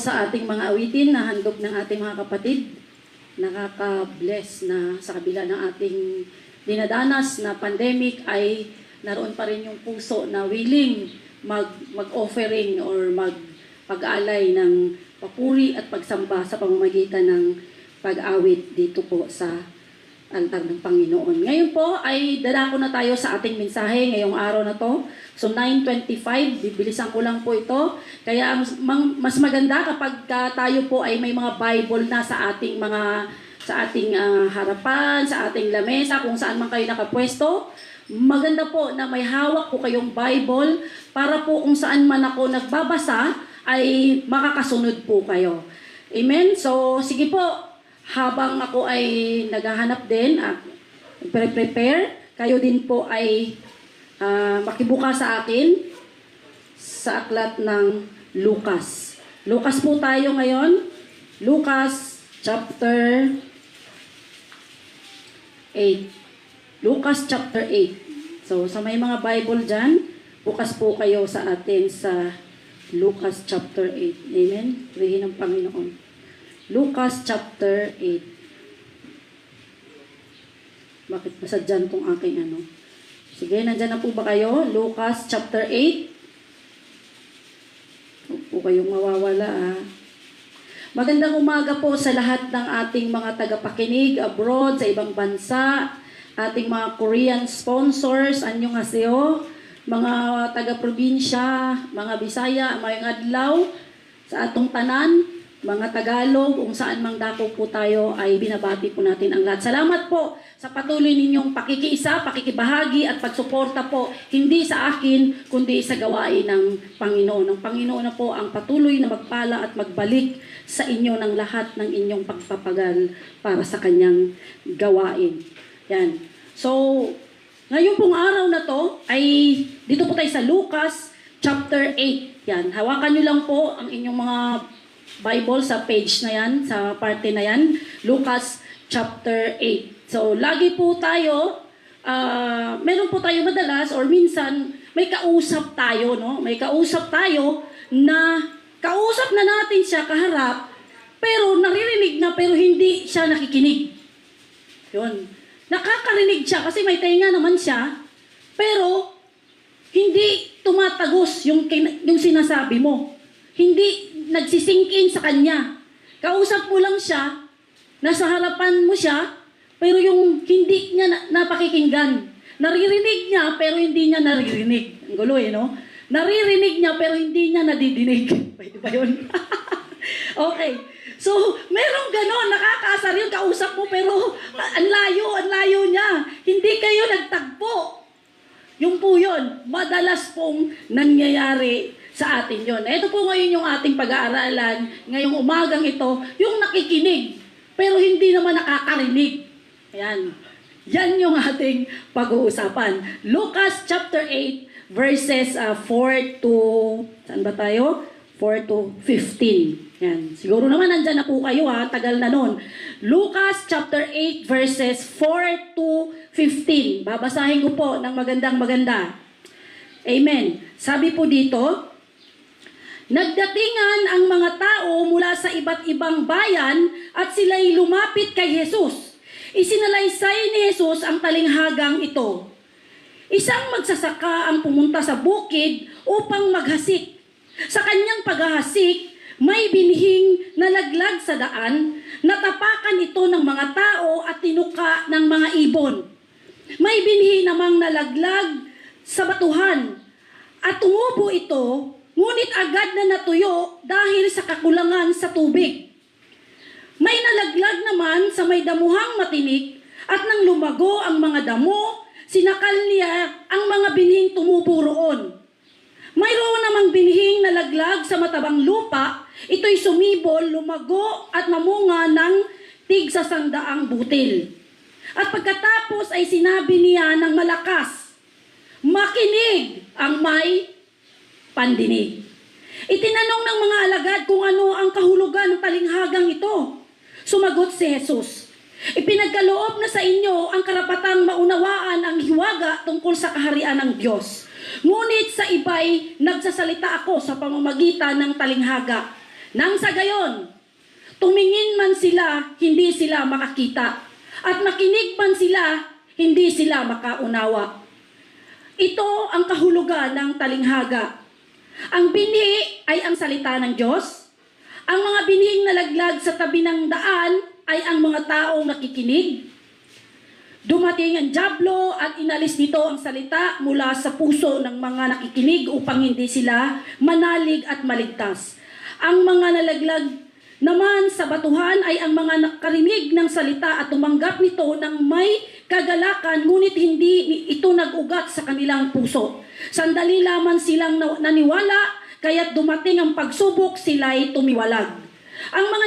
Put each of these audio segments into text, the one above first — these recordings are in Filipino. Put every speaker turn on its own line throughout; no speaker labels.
sa ating mga awitin na handog ng ating mga kapatid. Nakaka-bless na sa kabila ng ating dinadanas na pandemic ay naroon pa rin yung puso na willing mag-offering or pag-alay ng papuri at pagsamba sa pamamagitan ng pag-awit dito po sa altar ng Panginoon. Ngayon po ay dadako na tayo sa ating mensahe ngayong araw na to. So 9:25, bibilisan ko lang po ito. Kaya mas maganda kapag tayo po ay may mga Bible na sa ating harapan, sa ating lamesa, kung saan man kayo nakapwesto. Maganda po na may hawak po kayong Bible para po kung saan man ako nagbabasa ay makakasunod po kayo. Amen? So sige po, habang ako ay naghahanap din at prepare, kayo din po ay makibuka sa akin sa aklat ng Lucas. Lucas po tayo ngayon. Lucas chapter 8. Lucas chapter 8. So sa may mga Bible dyan, bukas po kayo sa atin sa Lucas chapter 8. Amen? Purihin ng Panginoon. Lucas chapter 8. Bakit pasadyan tong aking ano? Sige, nandyan na po ba kayo? Lucas chapter 8. Huwag po kayong mawawala. Magandang umaga po sa lahat ng ating mga tagapakinig abroad, sa ibang bansa, ating mga Korean sponsors, annyeonghaseyo, mga taga-probinsya, mga Bisaya, mga adlaw, sa atong tanan, mga Tagalog, kung saan mang dako po tayo ay binabati po natin ang lahat. Salamat po sa patuloy ninyong pakikiisa, pakikibahagi at pagsuporta po, hindi sa akin, kundi sa gawain ng Panginoon. Ang Panginoon na po ang patuloy na magpala at magbalik sa inyo ng lahat ng inyong pagpapagal para sa kanyang gawain. Yan. So, ngayon pong araw na to ay dito po tayo sa Lucas chapter 8. Yan. Hawakan nyo lang po ang inyong mga Bible sa page na yan, sa parte na yan, Lucas chapter 8. So, lagi po tayo, meron po tayo madalas or minsan may kausap tayo, no? May kausap tayo na kausap na natin siya kaharap, pero naririnig na pero hindi siya nakikinig. Yun. Nakakarinig siya kasi may tenga naman siya, pero hindi tumatagos yung sinasabi mo. Hindi nagsisingkin sa kanya. Kausap mo lang siya, nasa harapan mo siya, pero yung hindi niya napakikinggan. Naririnig niya, pero hindi niya naririnig. Ang gulo no? Naririnig niya, pero hindi niya nadidinig. Pwede ba yun? Okay. So, merong ganon, nakakaasar yun, kausap mo, pero ang layo niya. Hindi kayo nagtagpo. Yung po yun, madalas pong nangyayari sa atin yon. Ito po ngayon yung ating pag-aaralan, ngayong umagang ito, yung nakikinig, pero hindi naman nakakarinig. Ayan. Yan yung ating pag-uusapan. Lucas chapter 8, verses 4 to, saan ba tayo? 4 to 15. Yan. Siguro naman nandyan na po kayo tagal na nun. Lucas chapter 8, verses 4 to 15. Babasahin ko po ng magandang-maganda. Amen. Sabi po dito, nagdatingan ang mga tao mula sa iba't ibang bayan at sila'y lumapit kay Jesus. Isinalaysay ni Jesus ang talinghagang ito. Isang magsasaka ang pumunta sa bukid upang maghasik. Sa kanyang paghahasik, may binhing nalaglag sa daan, natapakan ito ng mga tao at tinuka ng mga ibon. May binhi namang nalaglag sa batuhan at tumubo ito, ngunit agad na natuyo dahil sa kakulangan sa tubig. May nalaglag naman sa may damuhang matinik at nang lumago ang mga damo, sinakal niya ang mga binhing tumubo roon. Mayroon namang binhing nalaglag sa matabang lupa, ito'y sumibol, lumago at namunga ng tig-100 butil. At pagkatapos ay sinabi niya ng malakas, makinig ang may pandinig. Itinanong ng mga alagad kung ano ang kahulugan ng talinghagang ito. Sumagot si Jesus, ipinagkaloob na sa inyo ang karapatang maunawaan ang hiwaga tungkol sa kaharian ng Diyos. Ngunit sa iba'y nagsasalita ako sa pamamagitan ng talinghaga. Nang sa gayon, tumingin man sila, hindi sila makakita. At makinig man sila, hindi sila makaunawa. Ito ang kahulugan ng talinghaga. Ang binhi ay ang salita ng Diyos. Ang mga binhing nalaglag sa tabi ng daan ay ang mga taong nakikinig. Dumating ang dyablo at inalis nito ang salita mula sa puso ng mga nakikinig upang hindi sila manalig at maligtas. Ang mga nalaglag naman sa batuhan ay ang mga nakarinig ng salita at tumanggap nito ng may kagalakan, ngunit hindi ito nag-ugat sa kanilang puso. Sandali lamang silang naniwala, kaya't dumating ang pagsubok, sila'y tumiwalag. Ang mga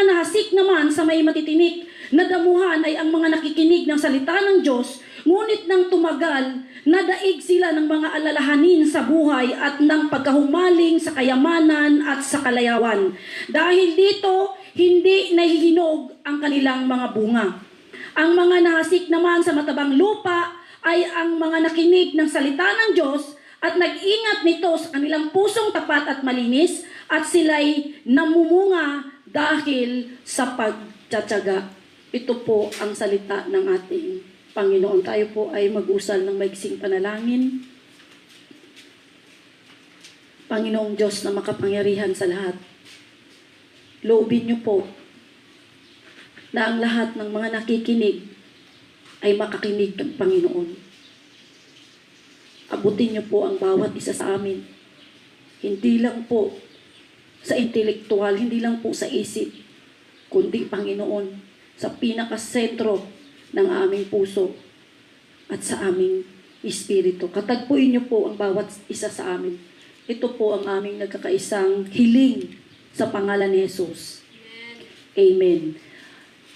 nahasik naman sa may matitinik na damuhan ay ang mga nakikinig ng salita ng Diyos, ngunit nang tumagal, nadaig sila ng mga alalahanin sa buhay at ng pagkahumaling sa kayamanan at sa kalayawan. Dahil dito, hindi nahihinog ang kanilang mga bunga. Ang mga nahasik naman sa matabang lupa ay ang mga nakinig ng salita ng Diyos at nag-ingat nito sa kanilang pusong tapat at malinis, at sila'y namumunga dahil sa pagtsatsaga. Ito po ang salita ng ating Panginoon. Tayo po ay mag-usal ng maiksing panalangin. Panginoong Diyos na makapangyarihan sa lahat, loobin niyo po na ang lahat ng mga nakikinig ay makakinig ng Panginoon. Abutin niyo po ang bawat isa sa amin. Hindi lang po sa intelektual, hindi lang po sa isip, kundi Panginoon, sa pinakasentro ng aming puso at sa aming espiritu. Katagpuin niyo po ang bawat isa sa amin. Ito po ang aming nagkakaisang hiling sa pangalan ni Jesus. Amen.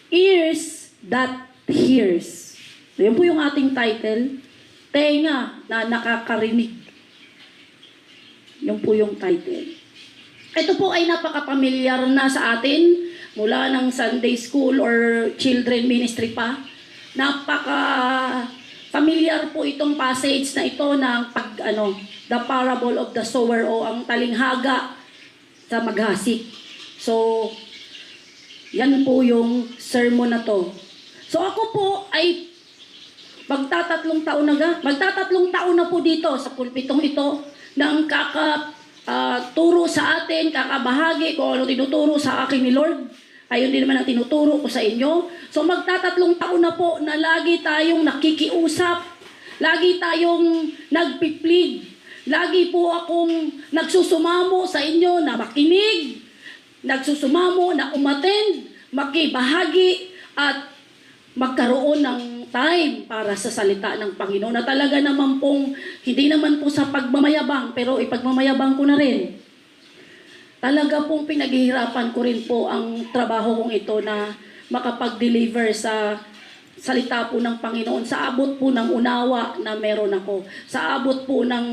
Ears that hears. Yan po yung ating title. Tenga na nakakarinig. Yan po yung title. Ito po ay napaka-pamilyar na sa atin mula ng Sunday school or children ministry pa. Napaka-familiar po itong passage na ito ng the parable of the sower o ang talinghaga sa maghasik. So, yan po yung sermon na to. So ako po ay magtatatlong taon na po dito sa pulpitong ito ng turo sa atin, kakabahagi kung ano tinuturo sa akin ni Lord. Ayun din naman ang tinuturo ko sa inyo. So magtatatlong taon na po na lagi tayong nakikiusap, lagi tayong nagpiplead, lagi po akong nagsusumamo sa inyo na makinig, nagsusumamo na umattend, makibahagi at magkaroon ng time para sa salita ng Panginoon na talaga naman pong, hindi naman po sa pagmamayabang, pero ipagmamayabang ko na rin. Talaga pong pinaghihirapan ko rin po ang trabaho kong ito na makapag-deliver sa salita po ng Panginoon, sa abot po ng unawa na meron ako, sa abot po ng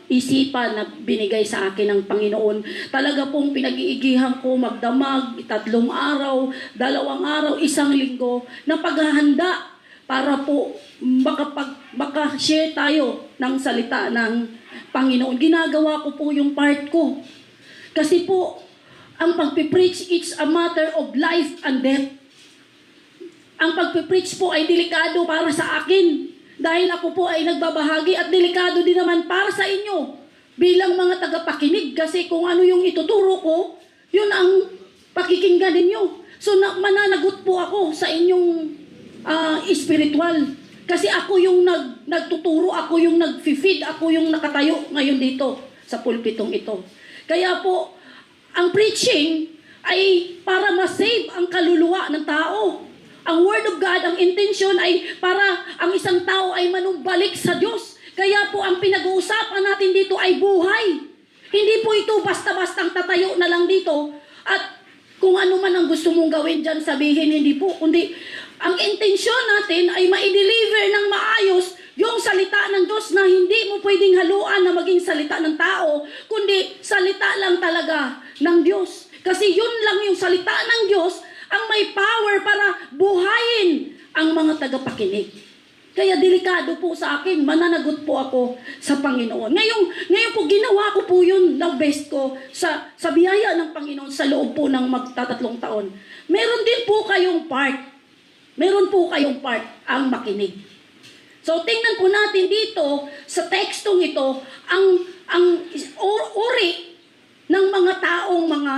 isipan na binigay sa akin ng Panginoon. Talaga pong pinag-iigihan ko magdamag, 3 araw, 2 araw, 1 linggo, na paghahanda para po maka-share tayo ng salita ng Panginoon. Ginagawa ko po yung part ko. Kasi po, ang pagpipreach, it's a matter of life and death. Ang pagpipreach po ay delikado para sa akin dahil ako po ay nagbabahagi at delikado din naman para sa inyo bilang mga tagapakinig kasi kung ano yung ituturo ko, yun ang pakikinggan ninyo. So mananagot po ako sa inyong spiritual kasi ako yung nagtuturo, ako yung nag-feed, ako yung nakatayo ngayon dito sa pulpitong ito. Kaya po, ang preaching ay para ma-save ang kaluluwa ng tao. Ang Word of God, ang intention ay para ang isang tao ay manumbalik sa Diyos. Kaya po ang pinag-uusapan natin dito ay buhay. Hindi po ito basta-bastang tatayo na lang dito at kung ano man ang gusto mong gawin dyan, sabihin, hindi po. Kundi ang intensyon natin ay ma-deliver ng maayos yung salita ng Diyos na hindi mo pwedeng haluan na maging salita ng tao, kundi salita lang talaga ng Diyos. Kasi yun lang yung salita ng Diyos ang may power para buhayin ang mga tagapakinig. Kaya delikado po sa akin, mananagot po ako sa Panginoon. Ngayon po, ginawa ko po yun ng best ko sa biyaya ng Panginoon sa loob po ng magtatatlong taon. Meron din po kayong part. Meron po kayong part ang makinig. So, tingnan po natin dito sa tekstong ito ang uri ng mga taong mga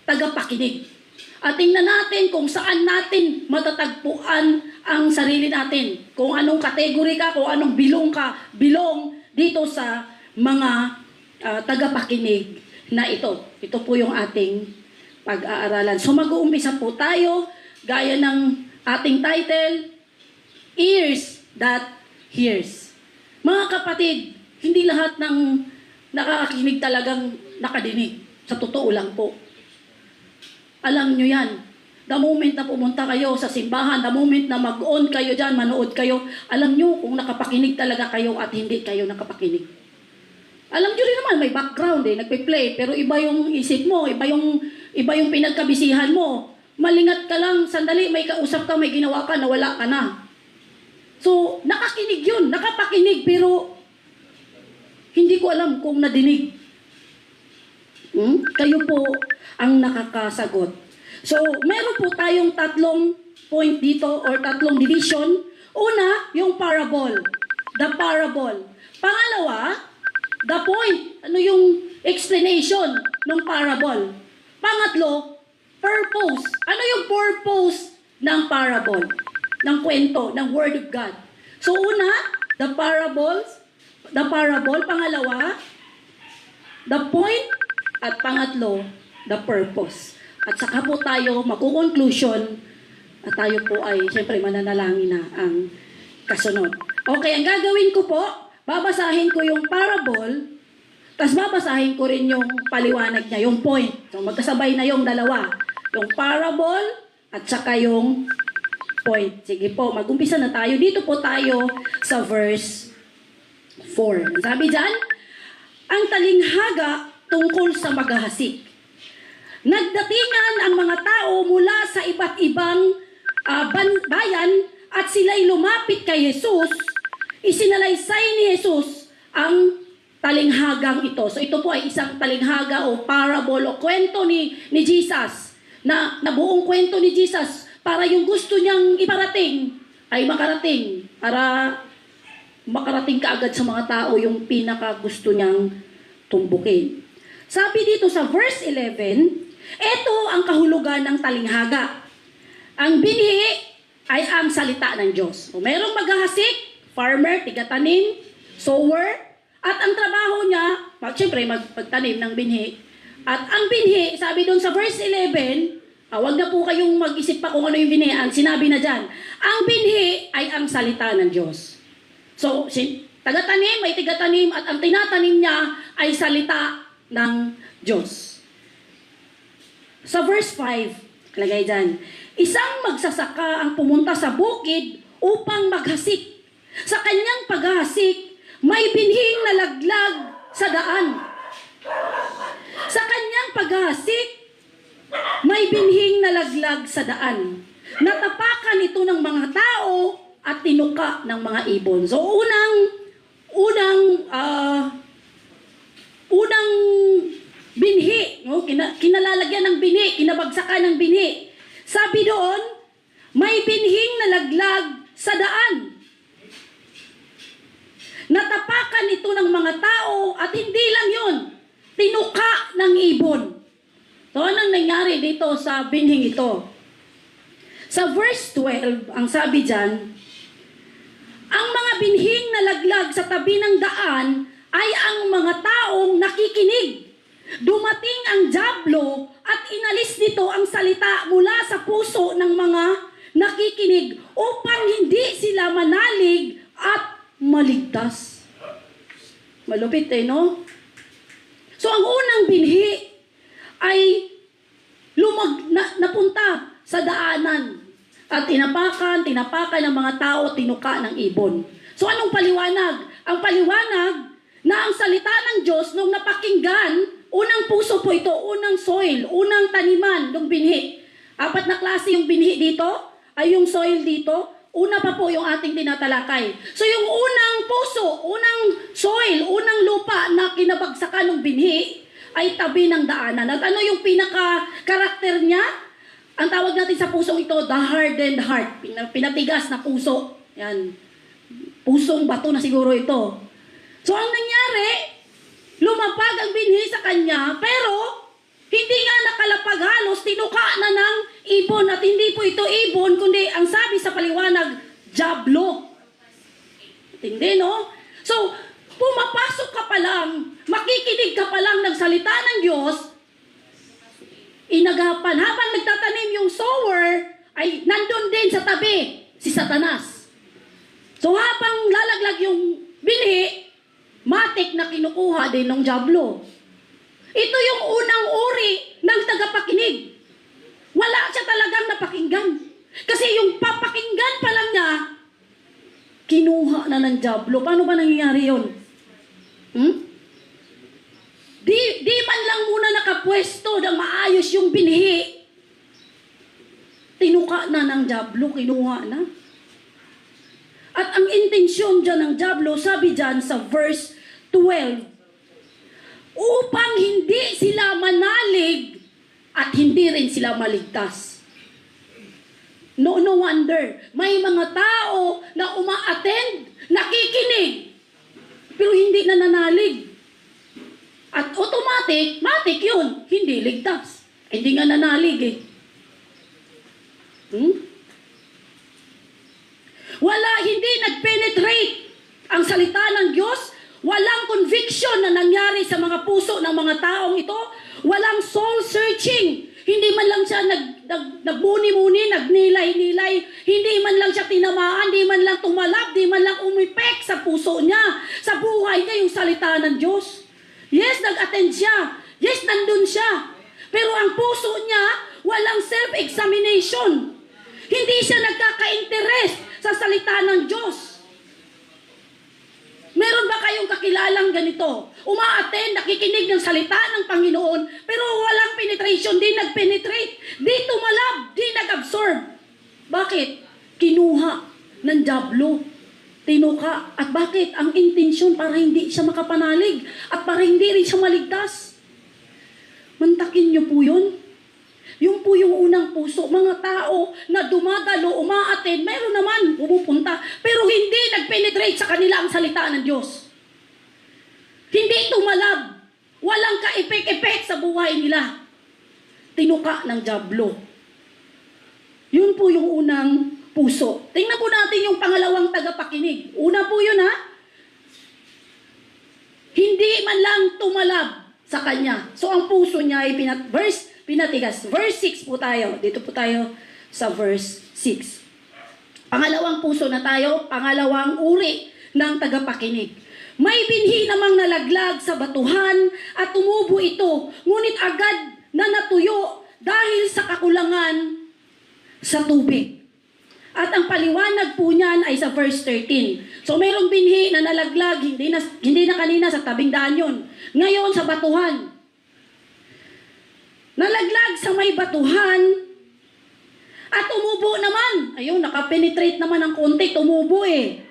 tagapakinig. At tingnan natin kung saan natin matatagpuan ang sarili natin. Kung anong kategory ka, kung anong bilong dito sa mga tagapakinig na ito. Ito po yung ating pag-aaralan. So mag-uumpisa po tayo, gaya ng ating title, Ears That Hears. Mga kapatid, hindi lahat ng nakakakinig talagang nakadinig. Sa totoo lang po. Alam nyo yan. The moment na pumunta kayo sa simbahan, the moment na mag-on kayo dyan, manood kayo, alam nyo kung nakapakinig talaga kayo at hindi kayo nakapakinig. Alam nyo rin naman, may background nagpe-play, pero iba yung isip mo, iba yung pinagkabisihan mo. Malingat ka lang, sandali, may kausap ka, may ginawa ka, nawala ka na. So, nakakinig yun, nakapakinig, pero hindi ko alam kung nadinig. Kayo po ang nakakasagot. So, meron po tayong tatlong point dito or tatlong division. Una, yung parable. The parable. Pangalawa, the point. Ano yung explanation ng parable? Pangatlo, purpose. Ano yung purpose ng parable? Ng kwento, ng Word of God. So, una, the parable. Pangalawa, the point. At pangatlo, the purpose. At saka po tayo magkukonklusyon at tayo po ay siyempre mananalangin na ang kasunod. Okay, ang gagawin ko po, babasahin ko yung parable, tapos babasahin ko rin yung paliwanag niya, yung point. So magkasabay na yung dalawa. Yung parable at saka yung point. Sige po, mag-umpisa na tayo. Dito po tayo sa verse 4. Sabi dyan, ang talinghaga tungkol sa maghahasik. Nagdatingan ang mga tao mula sa iba't ibang bayan at sila'y lumapit kay Jesus. Isinalaysay ni Jesus ang talinghagang ito. So ito po ay isang talinghaga o parable o kwento ni Jesus na buong kwento ni Jesus para yung gusto niyang iparating ay makarating. Para makarating kaagad sa mga tao yung pinaka gusto niyang tumbukin. Sabi dito sa verse 11, ito ang kahulugan ng talinghaga. Ang binhi ay ang salita ng Diyos. So, merong maghahasik, farmer, tigatanim, sower, at ang trabaho niya, siyempre magtanim ng binhi. At ang binhi, sabi doon sa verse 11, wag na po kayong mag-isip pa kung ano yung binhi, ang sinabi na dyan. Ang binhi ay ang salita ng Diyos. So, tagatanim, may tigatanim, at ang tinatanim niya ay salita ng Diyos. Sa verse 5, kalagay dyan, isang magsasaka ang pumunta sa bukid upang maghasik. Sa kanyang paghahasik, may binhing nalaglag sa daan. Sa kanyang paghahasik, may binhing nalaglag sa daan. Natapakan ito ng mga tao at tinuka ng mga ibon. So, unang binhi, no? Kinalalagyan ng binhi, kinabagsakan ng binhi. Sabi doon, may binhing nalaglag sa daan. Natapakan ito ng mga tao at hindi lang yun, tinuka ng ibon. So, anong nangyari dito sa binhing ito? Sa verse 12, ang sabi dyan, ang mga binhing nalaglag sa tabi ng daan ay ang mga taong nakikinig. Dumating ang dyablo at inalis nito ang salita mula sa puso ng mga nakikinig upang hindi sila manalig at maligtas. Malupit no? So ang unang binhi ay napunta sa daanan at tinapakan ng mga tao, tinuka ng ibon. So anong paliwanag? Ang paliwanag na ang salita ng Diyos nung napakinggan, unang puso po ito, unang soil, unang taniman ng binhi. 4 na klase yung binhi dito, ay yung soil dito, Una pa po yung ating tinatalakay. So yung unang puso, unang soil, unang lupa na kinabagsakan ng binhi ay tabi ng daanan. At ano yung pinaka-karakter niya? Ang tawag natin sa pusong ito, the hardened heart. Pinatigas na puso. Yan. Pusong bato na siguro ito. So ang nangyari, lumapag ang binhi sa kanya, pero hindi nga nakalapag halos, tinuka na ng ibon. At hindi po ito ibon, kundi ang sabi sa paliwanag, jablo. Hindi, no? So, pumapasok ka pa lang, makikinig ka pa lang ng salita ng Diyos, inagapan. Habang nagtatanim yung sower, ay nandun din sa tabi, si Satanas. So, habang lalaglag yung binhi, matik na kinukuha din ng jablo. Ito yung unang uri ng tagapakinig. Wala siya talagang napakinggan. Kasi yung papakinggan pa lang niya, kinuha na ng jablo. Paano ba nangyayari yun? Di man lang muna nakapwesto ng maayos yung binhi. Tinuka na ng jablo, kinuha na. At ang intensyon dyan ng jablo, sabi dyan sa verse 12, upang hindi sila manalig at hindi rin sila maligtas. No wonder, may mga tao na uma-attend, nakikinig, pero hindi na nanalig. At matik yun, hindi ligtas. Hindi nga nanalig eh. Wala, hindi nag-penetrate ang salita ng Diyos. Walang conviction na nangyari sa mga puso ng mga taong ito. Walang soul searching. Hindi man lang siya nagbuni-muni, nagnilay-nilay. Hindi man lang siya tinamaan, hindi man lang tumalab, hindi man lang umipek sa puso niya. Sa buhay niya yung salita ng Diyos. Yes, nag-attend siya. Yes, nandun siya. Pero ang puso niya, walang self-examination. Hindi siya nagkaka-interest sa salita ng Diyos. Meron ba kayong kakilalang ganito? Uma-attend, nakikinig ng salita ng Panginoon, pero walang penetration, di nag-penetrate, di tumalab, di nag-absorb. Bakit? Kinuha ng jablo, tinuka. At bakit? Ang intensyon para hindi siya makapanalig at para hindi rin siya maligtas. Mantakin niyo po yun. Yung po yung unang puso, mga tao na dumadalo, uma-attend, meron naman pumupunta, pero hindi nag-penetrate sa kanila ang salita ng Diyos. Hindi tumalab, walang ka-epek-epek sa buhay nila. Tinuka ng jablo. Yun po yung unang puso. Tingnan po natin yung pangalawang tagapakinig. Una po yun hindi man lang tumalab sa kanya. So ang puso niya ay pinatigas. Verse 6 po tayo. Dito po tayo sa verse 6. Pangalawang puso na tayo, pangalawang uri ng tagapakinig. May binhi namang nalaglag sa batuhan at tumubo ito, ngunit agad na natuyo dahil sa kakulangan sa tubig. At ang paliwanag po niyan ay sa verse 13. So mayroong binhi na nalaglag, hindi na kanina sa tabing daan yun. Ngayon sa batuhan. Nalaglag sa may batuhan at tumubo naman. Ayun, nakapenetrate naman ng konti, tumubo eh.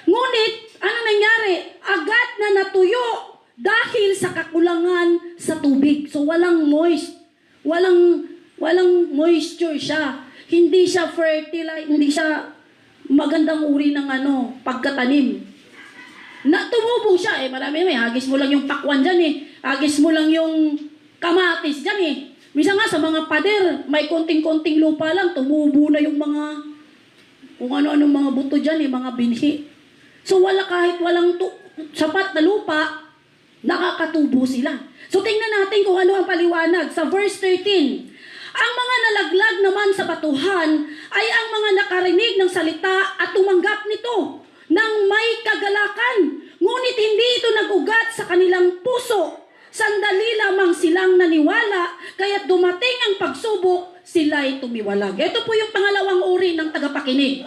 Ngunit, ano nangyari? Agad na natuyo dahil sa kakulangan sa tubig. So walang walang moisture siya. Hindi siya fertile, hindi siya magandang uri ng pagkatanim. Tumubo siya eh. Marami may hagis mo lang yung pakwan dyan eh. Hagis mo lang yung kamatis dyan eh. Minsan nga sa mga pader, may konting-konting lupa lang, tumubo na yung mga, kung ano-anong mga buto dyan eh, mga binhi. So kahit walang sapat na lupa, nakakatubo sila. So tingnan natin kung ano ang paliwanag. Sa verse 13, ang mga nalaglag naman sa batuhan ay ang mga nakarinig ng salita at tumanggap nito ng may kagalakan. Ngunit hindi ito nag-ugat sa kanilang puso. Sandali lamang silang naniwala, kaya't dumating ang pagsubok, sila'y tumiwalag. Ito po yung pangalawang uri ng tagapakinig.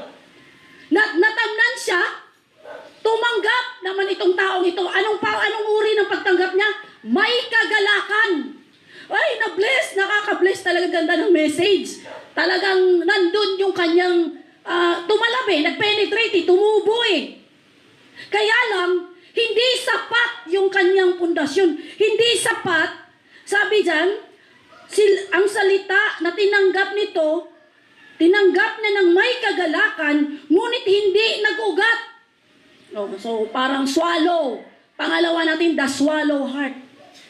Natamnan siya, tumanggap naman itong taong ito. Anong uri ng pagtanggap niya? May kagalakan. Ay, nakaka-bless talaga, ganda ng message. Talagang nandun yung kanyang tumalab nag-penetrate tumubo Kaya lang, hindi sapat yung kanyang pundasyon. Hindi sapat, sabi dyan, ang salita na tinanggap nito, tinanggap na ng may kagalakan, ngunit hindi nag-ugat. So, parang swallow. Pangalawa natin, the swallow heart.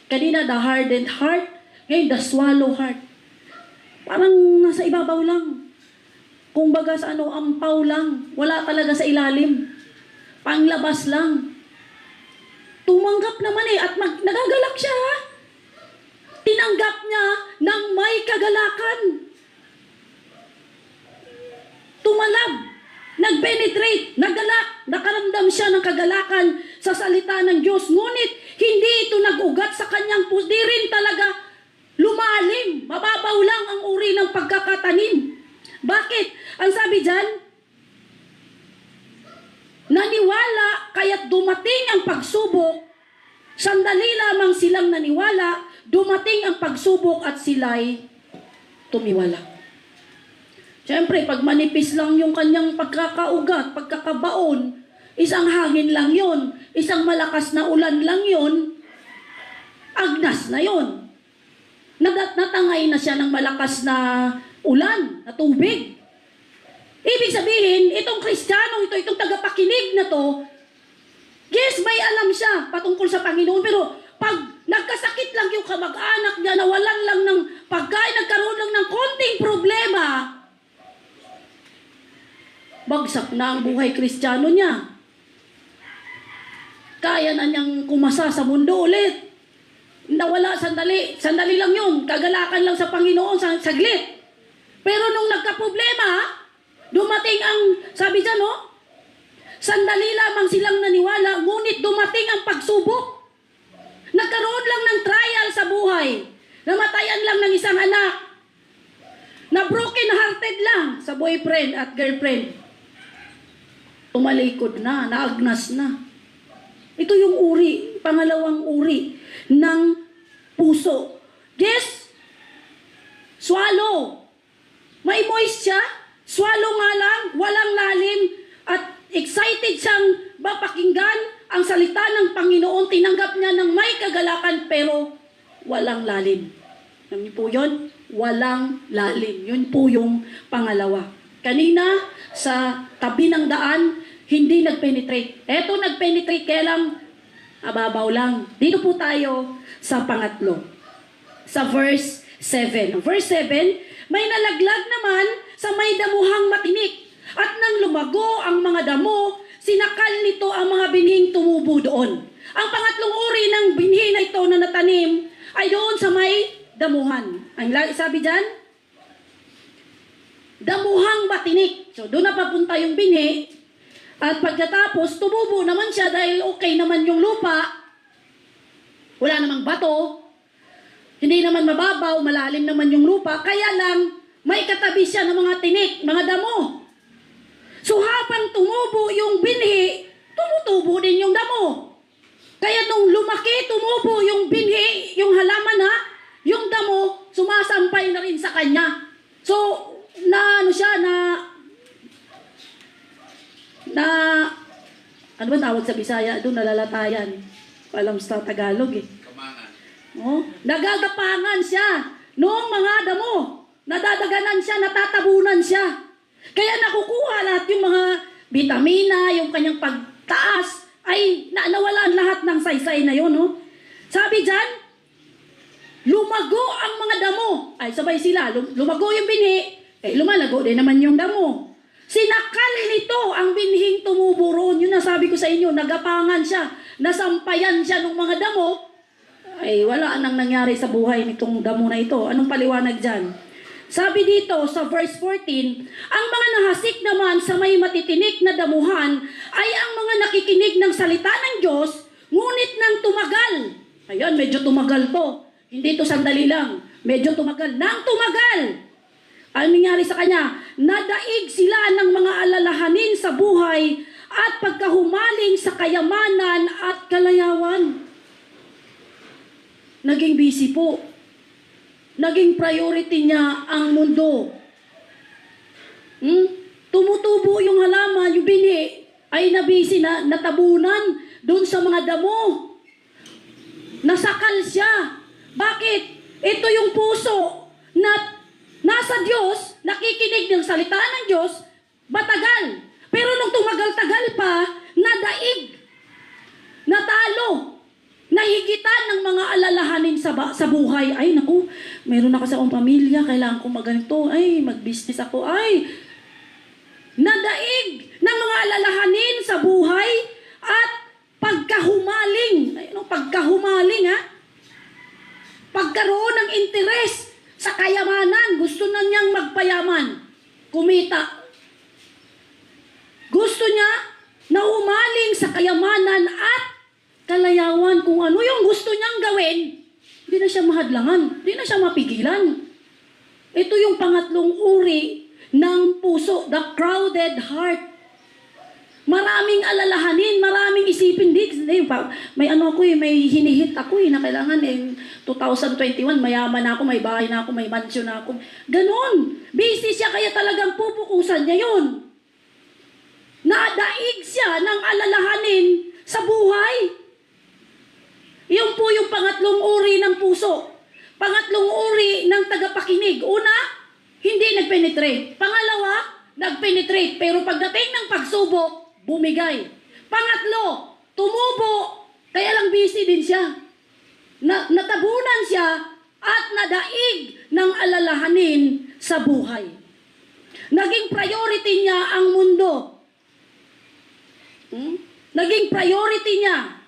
Kanina, the hardened heart. Ngayon, the swallow heart. Parang nasa ibabaw lang. Kung baga sa ampaw lang. Wala talaga sa ilalim. Panglabas lang. Tumanggap naman at nagagalak siya. Tinanggap niya ng may kagalakan. Tumalab, nag-penetrate, nagalak, nakaramdam siya ng kagalakan sa salita ng Diyos. Ngunit, hindi ito nag-ugat sa kanyang puso. Di rin talaga lumalim. Mababaw lang ang uri ng pagkakatanim. Bakit? Ang sabi dyan, naniwala kaya't dumating ang pagsubok. Sandali lamang silang naniwala, dumating ang pagsubok at sila'y tumiwala. Siyempre, pag manipis lang yung kanyang pagkakaugat, pagkakabaon, isang hangin lang yon, isang malakas na ulan lang yon, agnas na yon. Natangay na siya ng malakas na ulan, na tubig. Ibig sabihin, itong Kristiyano, itong tagapakinig na to, yes, may alam siya patungkol sa Panginoon, pero pag nagkasakit lang yung kamag-anak niya, nawalan lang ng pagkain, nagkaroon lang ng konting problema, bagsak na ang buhay Kristiyano niya. Kaya na niyang kumasa sa mundo ulit. Nawala, sandali lang yun, kagalakan lang sa Panginoon, saglit. Pero nung nagka-problema, dumating ang, sabi dyan, sandali lamang silang naniwala, ngunit dumating ang pagsubok. Nagkaroon lang ng trial sa buhay. Namatayan lang ng isang anak. Na broken-hearted lang sa boyfriend at girlfriend. Tumalikod na, naagnas na. Ito yung uri, pangalawang uri ng puso. Yes, swallow. May moist siya, swallow nga lang, walang lalim, at excited siyang mapakinggan ang salita ng Panginoon. Tinanggap niya ng may kagalakan pero walang lalim. Alam niyo po yun? Walang lalim. Yun po yung pangalawa. Kanina, sa tabi ng daan, hindi nag-penetrate. Eto nag-penetrate, kaya lang, ababaw lang. Dito po tayo sa pangatlo. Sa verse 7. Verse 7, may nalaglag naman sa may damuhang matinik. At nang lumago ang mga damo, sinakal nito ang mga binhing tumubo doon. Ang pangatlong uri ng binhi na ito na natanim ay doon sa may damuhan. Ang sabi dyan, damuhang matinik. So doon na papunta yung binhi. At pagkatapos, tumubo naman siya dahil okay naman yung lupa. Wala namang bato. Hindi naman mababaw, malalim naman yung lupa. Kaya lang, may katabi siya ng mga tinik, mga damo. So habang tumubo yung binhi, tumutubo din yung damo. Kaya nung lumaki, tumubo yung binhi, yung halaman yung damo, sumasampay na rin sa kanya. So, ano ba tawag sa Bisaya? Doon nalalatayan. Alam sa Tagalog Kamangan. Nagagapangan siya noong mga damo. Nadadaganan siya, natatabunan siya. Kaya nakukuha lahat yung mga vitamina, yung kanyang pagtaas, ay nawalan lahat ng saysay na yun. Sabi dyan, lumago ang mga damo. Ay, sabay sila. Lumago yung binhi, lumalago din naman yung damo. Sinakal nito ang binhing tumubo roon. Yun na sabi ko sa inyo, nagapangan siya, nasampayan siya ng mga damo. Ay, wala nang nangyari sa buhay nitong damo na ito. Anong paliwanag dyan? Sabi dito sa verse 14, ang mga nahasik naman sa may matitinik na damuhan ay ang mga nakikinig ng salita ng Diyos, ngunit nang tumagal. Ayan, medyo tumagal to. Hindi to sandali lang. Medyo tumagal. Nang tumagal. Ang nangyari sa kanya, nadaig sila ng mga alalahanin sa buhay at pagkahumaling sa kayamanan at kalayawan. Naging busy po. Naging priority niya ang mundo. tumubo yung halaman, yung bini, ay nabisi na natabunan doon sa mga damo. Nasakal siya. Bakit? Ito yung puso na nasa Diyos, nakikinig ng salita ng Diyos, matagal. Pero nung tumagal-tagal pa, nadaig, natalo, nahigitan ng mga alalahanin sa buhay. Ay, naku, meron na kasi akong pamilya, kailangan ko maganito. Ay, mag-business ako. Ay, nadaig ng mga alalahanin sa buhay at pagkahumaling. Ay, ano, pagkahumaling, ha? Pagkaroon ng interes sa kayamanan. Gusto na niyang magpayaman. Kumita. Gusto niya na umaling sa kayamanan at kalayawan. Kung ano yung gusto niyang gawin, hindi na siya mahadlangan. Hindi na siya mapigilan. Ito yung pangatlong uri ng puso, the crowded heart. Maraming alalahanin, maraming isipin. May ano ako may hinihit ako na kailangan 2021, mayaman na ako, may bahay na ako, may mansion na ako. Ganon. Busy siya, kaya talagang pupukusan niya yun. Nadaig siya ng alalahanin sa buhay. Yun po yung pangatlong uri ng puso. Pangatlong uri ng tagapakinig. Una, hindi nagpenetrate. Pangalawa, nagpenetrate. Pero pagdating ng pagsubok, bumigay. Pangatlo, tumubo. Kaya lang busy din siya. Natabunan siya at nadaig ng alalahanin sa buhay. Naging priority niya ang mundo. Naging priority niya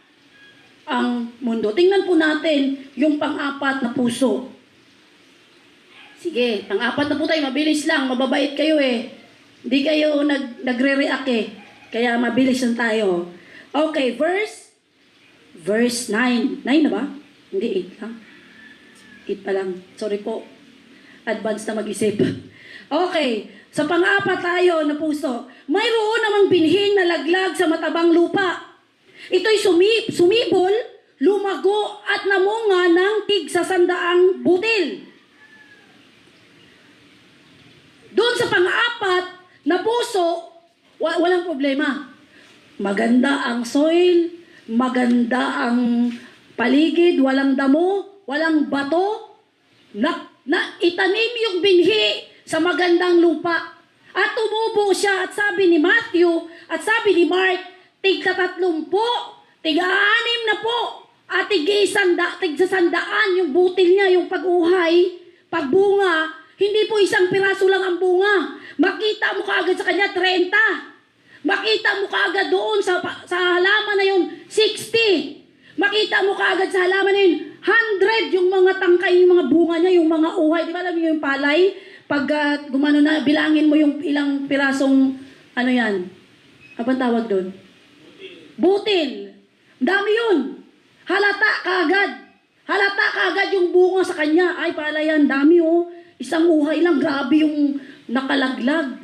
ang mundo. Tingnan po natin yung pang-apat na puso. Sige, pang-apat na po tayo. Mabilis lang. Mababait kayo eh. Hindi kayo nagre-react eh. Kaya mabilis lang tayo. Okay, verse 9. 9 na ba? Hindi, 8 lang. 8 pa lang. Sorry po. Advance na mag-isip. Okay, sa pang-apat tayo na puso. Mayroon namang binhing na laglag sa matabang lupa. Ito'y sumibol, lumago at namunga ng tig-sasandaang butil. Doon sa pang-apat na puso, walang problema. Maganda ang soil, maganda ang paligid, walang damo, walang bato. Itanim yung binhi sa magandang lupa. At tumubo siya at sabi ni Matthew at sabi ni Mark, tig-30, tig-6 na po, at tig-100 yung butil niya, yung pag-uhay, pagbunga. Hindi po isang piraso lang ang bunga. Makita mo kaagad sa kanya 30. Makita mo kaagad doon sa halaman na yun 60. Makita mo kaagad sa halaman na yun 100 yung mga tangkay, yung mga bunga niya, yung mga uhay. Di ba alam niyo yung palay? Pag gumano na, bilangin mo yung ilang pirasong, ano yan? Abang tawag doon? Butil. Dami yun. Halata kaagad. Halata kaagad yung bunga sa kanya. Ay, palayan, dami oh. Isang uhay lang, grabe yung nakalaglag.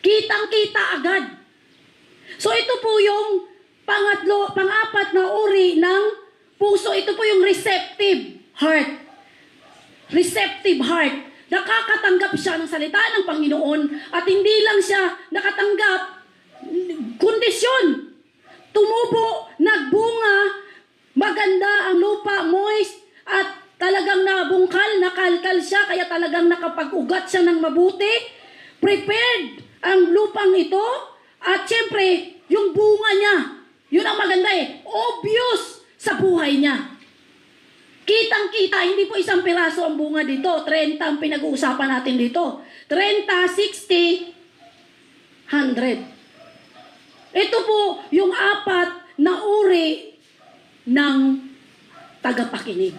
Kitang-kita agad. So ito po yung pang-apat na uri ng puso. Ito po yung receptive heart. Receptive heart. Nakakatanggap siya ng salita ng Panginoon at hindi lang siya nakatanggap, kondisyon. Tumubo, nagbunga, maganda ang lupa, moist, at talagang nabungkal, nakalkal siya, kaya talagang nakapag-ugat siya ng mabuti. Prepared ang lupang ito. At syempre, yung bunga niya, yun ang maganda eh. Obvious sa buhay niya. Kitang-kita, hindi po isang piraso ang bunga dito. 30 ang pinag-uusapan natin dito. 30, 60, 100. Ito po yung apat na uri ng tagapakinig.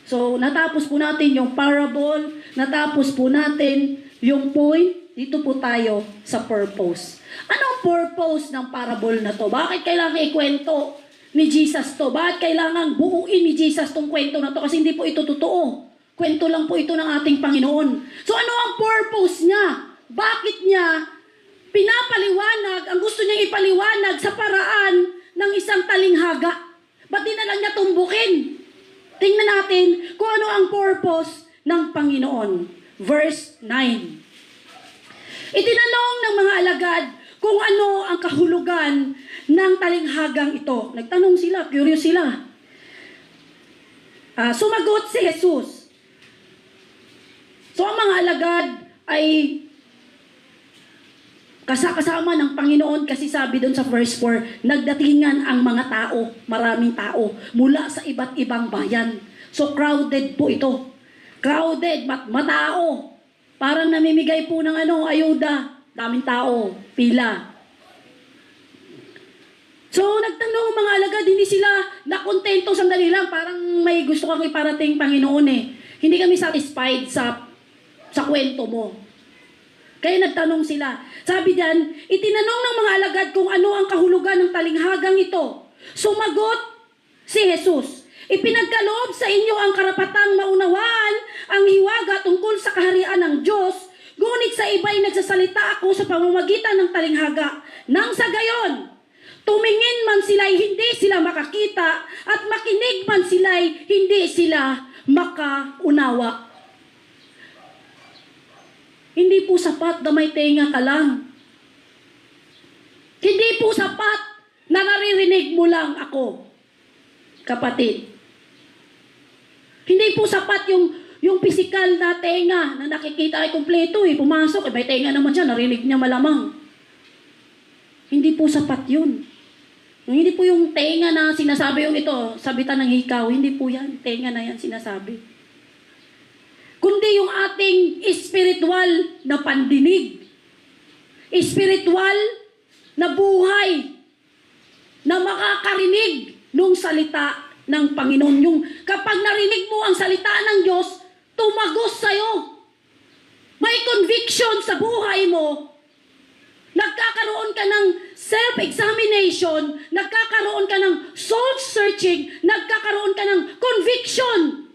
So, natapos po natin yung parable, natapos po natin yung point, dito po tayo sa purpose. Anong purpose ng parable na to? Bakit kailangan ikwento ni Jesus to? Bakit kailangan buuin ni Jesus tong kwento na to? Kasi hindi po ito totoo. Kwento lang po ito ng ating Panginoon. So, ano ang purpose niya? Bakit niya pinapaliwanag, ang gusto niyang ipaliwanag sa paraan ng isang talinghaga? Ba't di na lang niya tumbukin? Tingnan natin kung ano ang purpose ng Panginoon. Verse 9. Itinanong ng mga alagad kung ano ang kahulugan ng talinghagang ito. Nagtanong sila, curious sila. Sumagot si Jesus. So ang mga alagad ay kasama ng Panginoon kasi sabi doon sa verse 4, nagdatingan ang mga tao, maraming tao, mula sa iba't ibang bayan. So crowded po ito. Crowded, matao. Parang namimigay po ng ayuda. Daming tao, pila. So nagtanong ang mga alagad, hindi sila nakontento sandali lang. Parang may gusto kang iparating Panginoon eh. Hindi kami satisfied sa kwento mo. Kaya nagtanong sila. Sabi diyan, itinanong ng mga alagad kung ano ang kahulugan ng talinghagang ito. Sumagot si Jesus, ipinagkaloob sa inyo ang karapatang maunawaan ang hiwaga tungkol sa kaharian ng Diyos, ngunit sa iba'y nagsasalita ako sa pamamagitan ng talinghaga. Nang sa gayon, tumingin man sila'y hindi sila makakita at makinig man sila'y hindi sila makaunawa. Hindi po sapat na may tenga ka lang. Hindi po sapat na naririnig mo lang ako, kapatid. Hindi po sapat yung physical na tenga na nakikita ay kumpleto eh. Pumasok, may tenga naman siya, narinig niya malamang. Hindi po sapat yun. Hindi po yung tenga na sinasabi yung ito, sabitan ng hikaw, hindi po yan. Tenga na yan sinasabi. Kundi yung ating spiritual na pandinig, spiritual na buhay, na makakarinig ng salita ng Panginoon. Yung kapag narinig mo ang salita ng Diyos, tumagos sa'yo. May conviction sa buhay mo. Nagkakaroon ka ng self-examination, nagkakaroon ka ng soul-searching, nagkakaroon ka ng conviction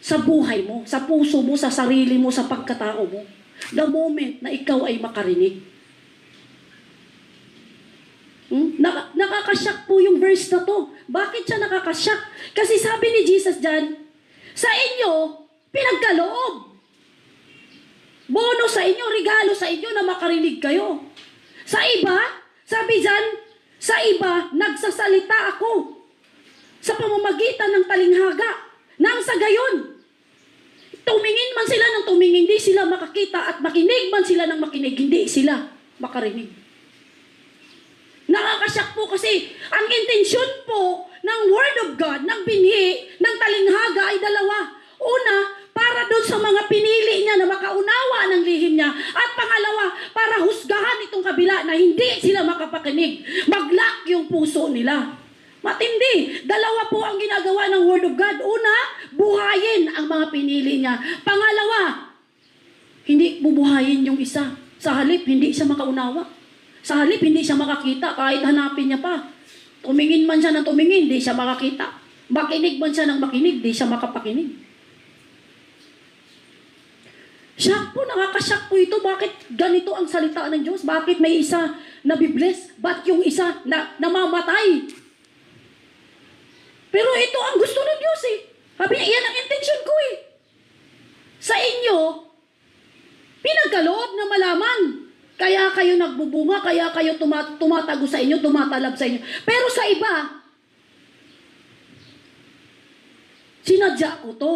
sa buhay mo, sa puso mo, sa sarili mo, sa pagkatao mo. The moment na ikaw ay makarinig. Nakakasyak po yung verse na to. Bakit siya nakakasyak? Kasi sabi ni Jesus dyan, sa inyo, pinagkaloob. Bono sa inyo, regalo sa inyo na makarinig kayo. Sa iba, sabi dyan, sa iba, nagsasalita ako sa pamamagitan ng talinghaga. Nang sa gayon, tumingin man sila ng tumingin, hindi sila makakita, at makinig man sila ng makinig, hindi sila makarinig. Nakakasyak po kasi ang intensyon po ng Word of God, ng binhi, ng talinghaga ay dalawa. Una, para doon sa mga pinili niya na makaunawa ng lihim niya. At pangalawa, para husgahan itong kabila na hindi sila makapakinig. Mag-lock yung puso nila. Matindi. Dalawa po ang ginagawa ng Word of God. Una, buhayin ang mga pinili niya. Pangalawa, hindi bubuhayin yung isa. Sa halip, hindi siya makaunawa. Sa halip, hindi siya makakita kahit hanapin niya pa. Tumingin man siya ng tumingin, hindi siya makakita. Makinig man siya ng makinig, hindi siya makapakinig. Shock po, nakakashock po ito. Bakit ganito ang salita ng Diyos? Bakit may isa na bibless? Ba't yung isa na namamatay? Pero ito ang gusto ng Diyos eh. Sabi niya, iyan ang intention ko eh. Sa inyo, pinagkaloob na malaman. Kaya kayo nagbubunga, kaya kayo tumatago sa inyo, tumatalab sa inyo. Pero sa iba, sinadya ko to.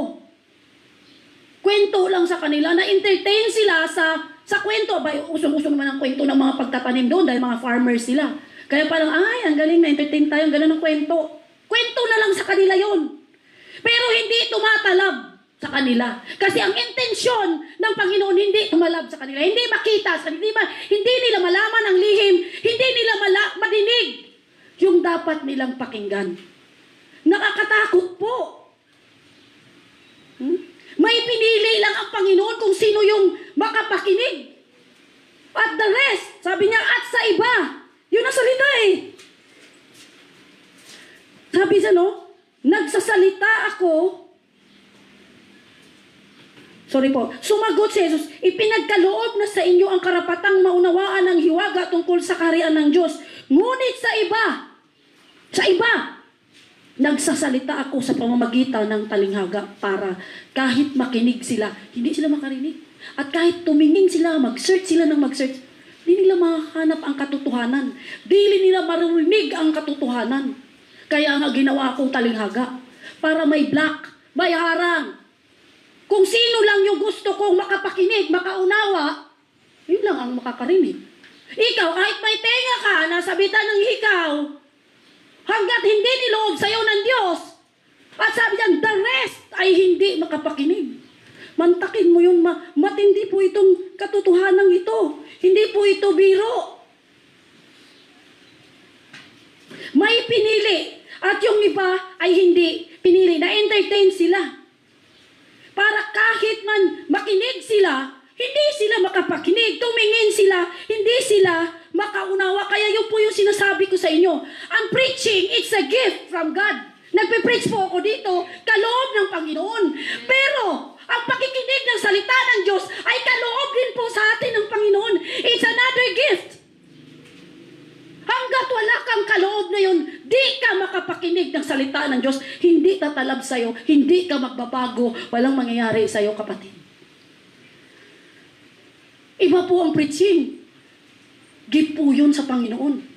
Kwento lang sa kanila, na-entertain sila sa kwento. Abay, usong-usong naman ang kwento ng mga pagtatanim doon dahil mga farmers sila. Kaya parang, ay, ang galing, na-entertain tayo, ang galing ng kwento. Kwento na lang sa kanila yon. Pero hindi tumatalab sa kanila. Kasi ang intensyon ng Panginoon hindi tumalab sa kanila. Hindi makita, hindi nila malaman ang lihim, hindi nila madinig yung dapat nilang pakinggan. Nakakatakot po. May pinili lang ang Panginoon kung sino yung makapakinig. At the rest, sabi niya, at sa iba. Yun ang salita eh. Sabi siya, no? Nagsasalita ako. Sumagot si Jesus, ipinagkaloob na sa inyo ang karapatang maunawaan ng hiwaga tungkol sa kaharian ng Diyos. Ngunit sa iba, nagsasalita ako sa pamamagitan ng talinghaga para kahit makinig sila, hindi sila makarinig. At kahit tumingin sila, mag-search sila ng mag-search, di nila makahanap ang katotohanan. Di nila marinig ang katotohanan. Kaya nga ginawa kong talinghaga. Para may block, may harang. Kung sino lang yung gusto kong makapakinig, makaunawa, yun lang ang makakarinig. Ikaw, kahit may tenga ka, nasabitan ng hikaw, hanggat hindi niloob sa'yo ng Diyos, at sabi niyan, the rest ay hindi makapakinig. Mantakin mo yun, matindi po itong katotohanan ito. Hindi po ito biro. May pinili. At yung iba ay hindi pinili. Na-entertain sila. Para kahit man makinig sila, hindi sila makapakinig. Tumingin sila, hindi sila makaunawa. Kaya yun po yung sinasabi ko sa inyo. Ang preaching, it's a gift from God. Nagpe-preach po ako dito, kaloob ng Panginoon. Pero, ang pakikinig ng salita ng Diyos ay kaloob din po sa atin ng Panginoon. It's another gift. Hanggat wala kang kaloob na yun, di ka makapakinig ng salita ng Diyos. Hindi tatalab sa'yo, hindi ka magbabago, walang mangyayari sa'yo, kapatid. Iba po ang preaching. Gift po yun sa Panginoon.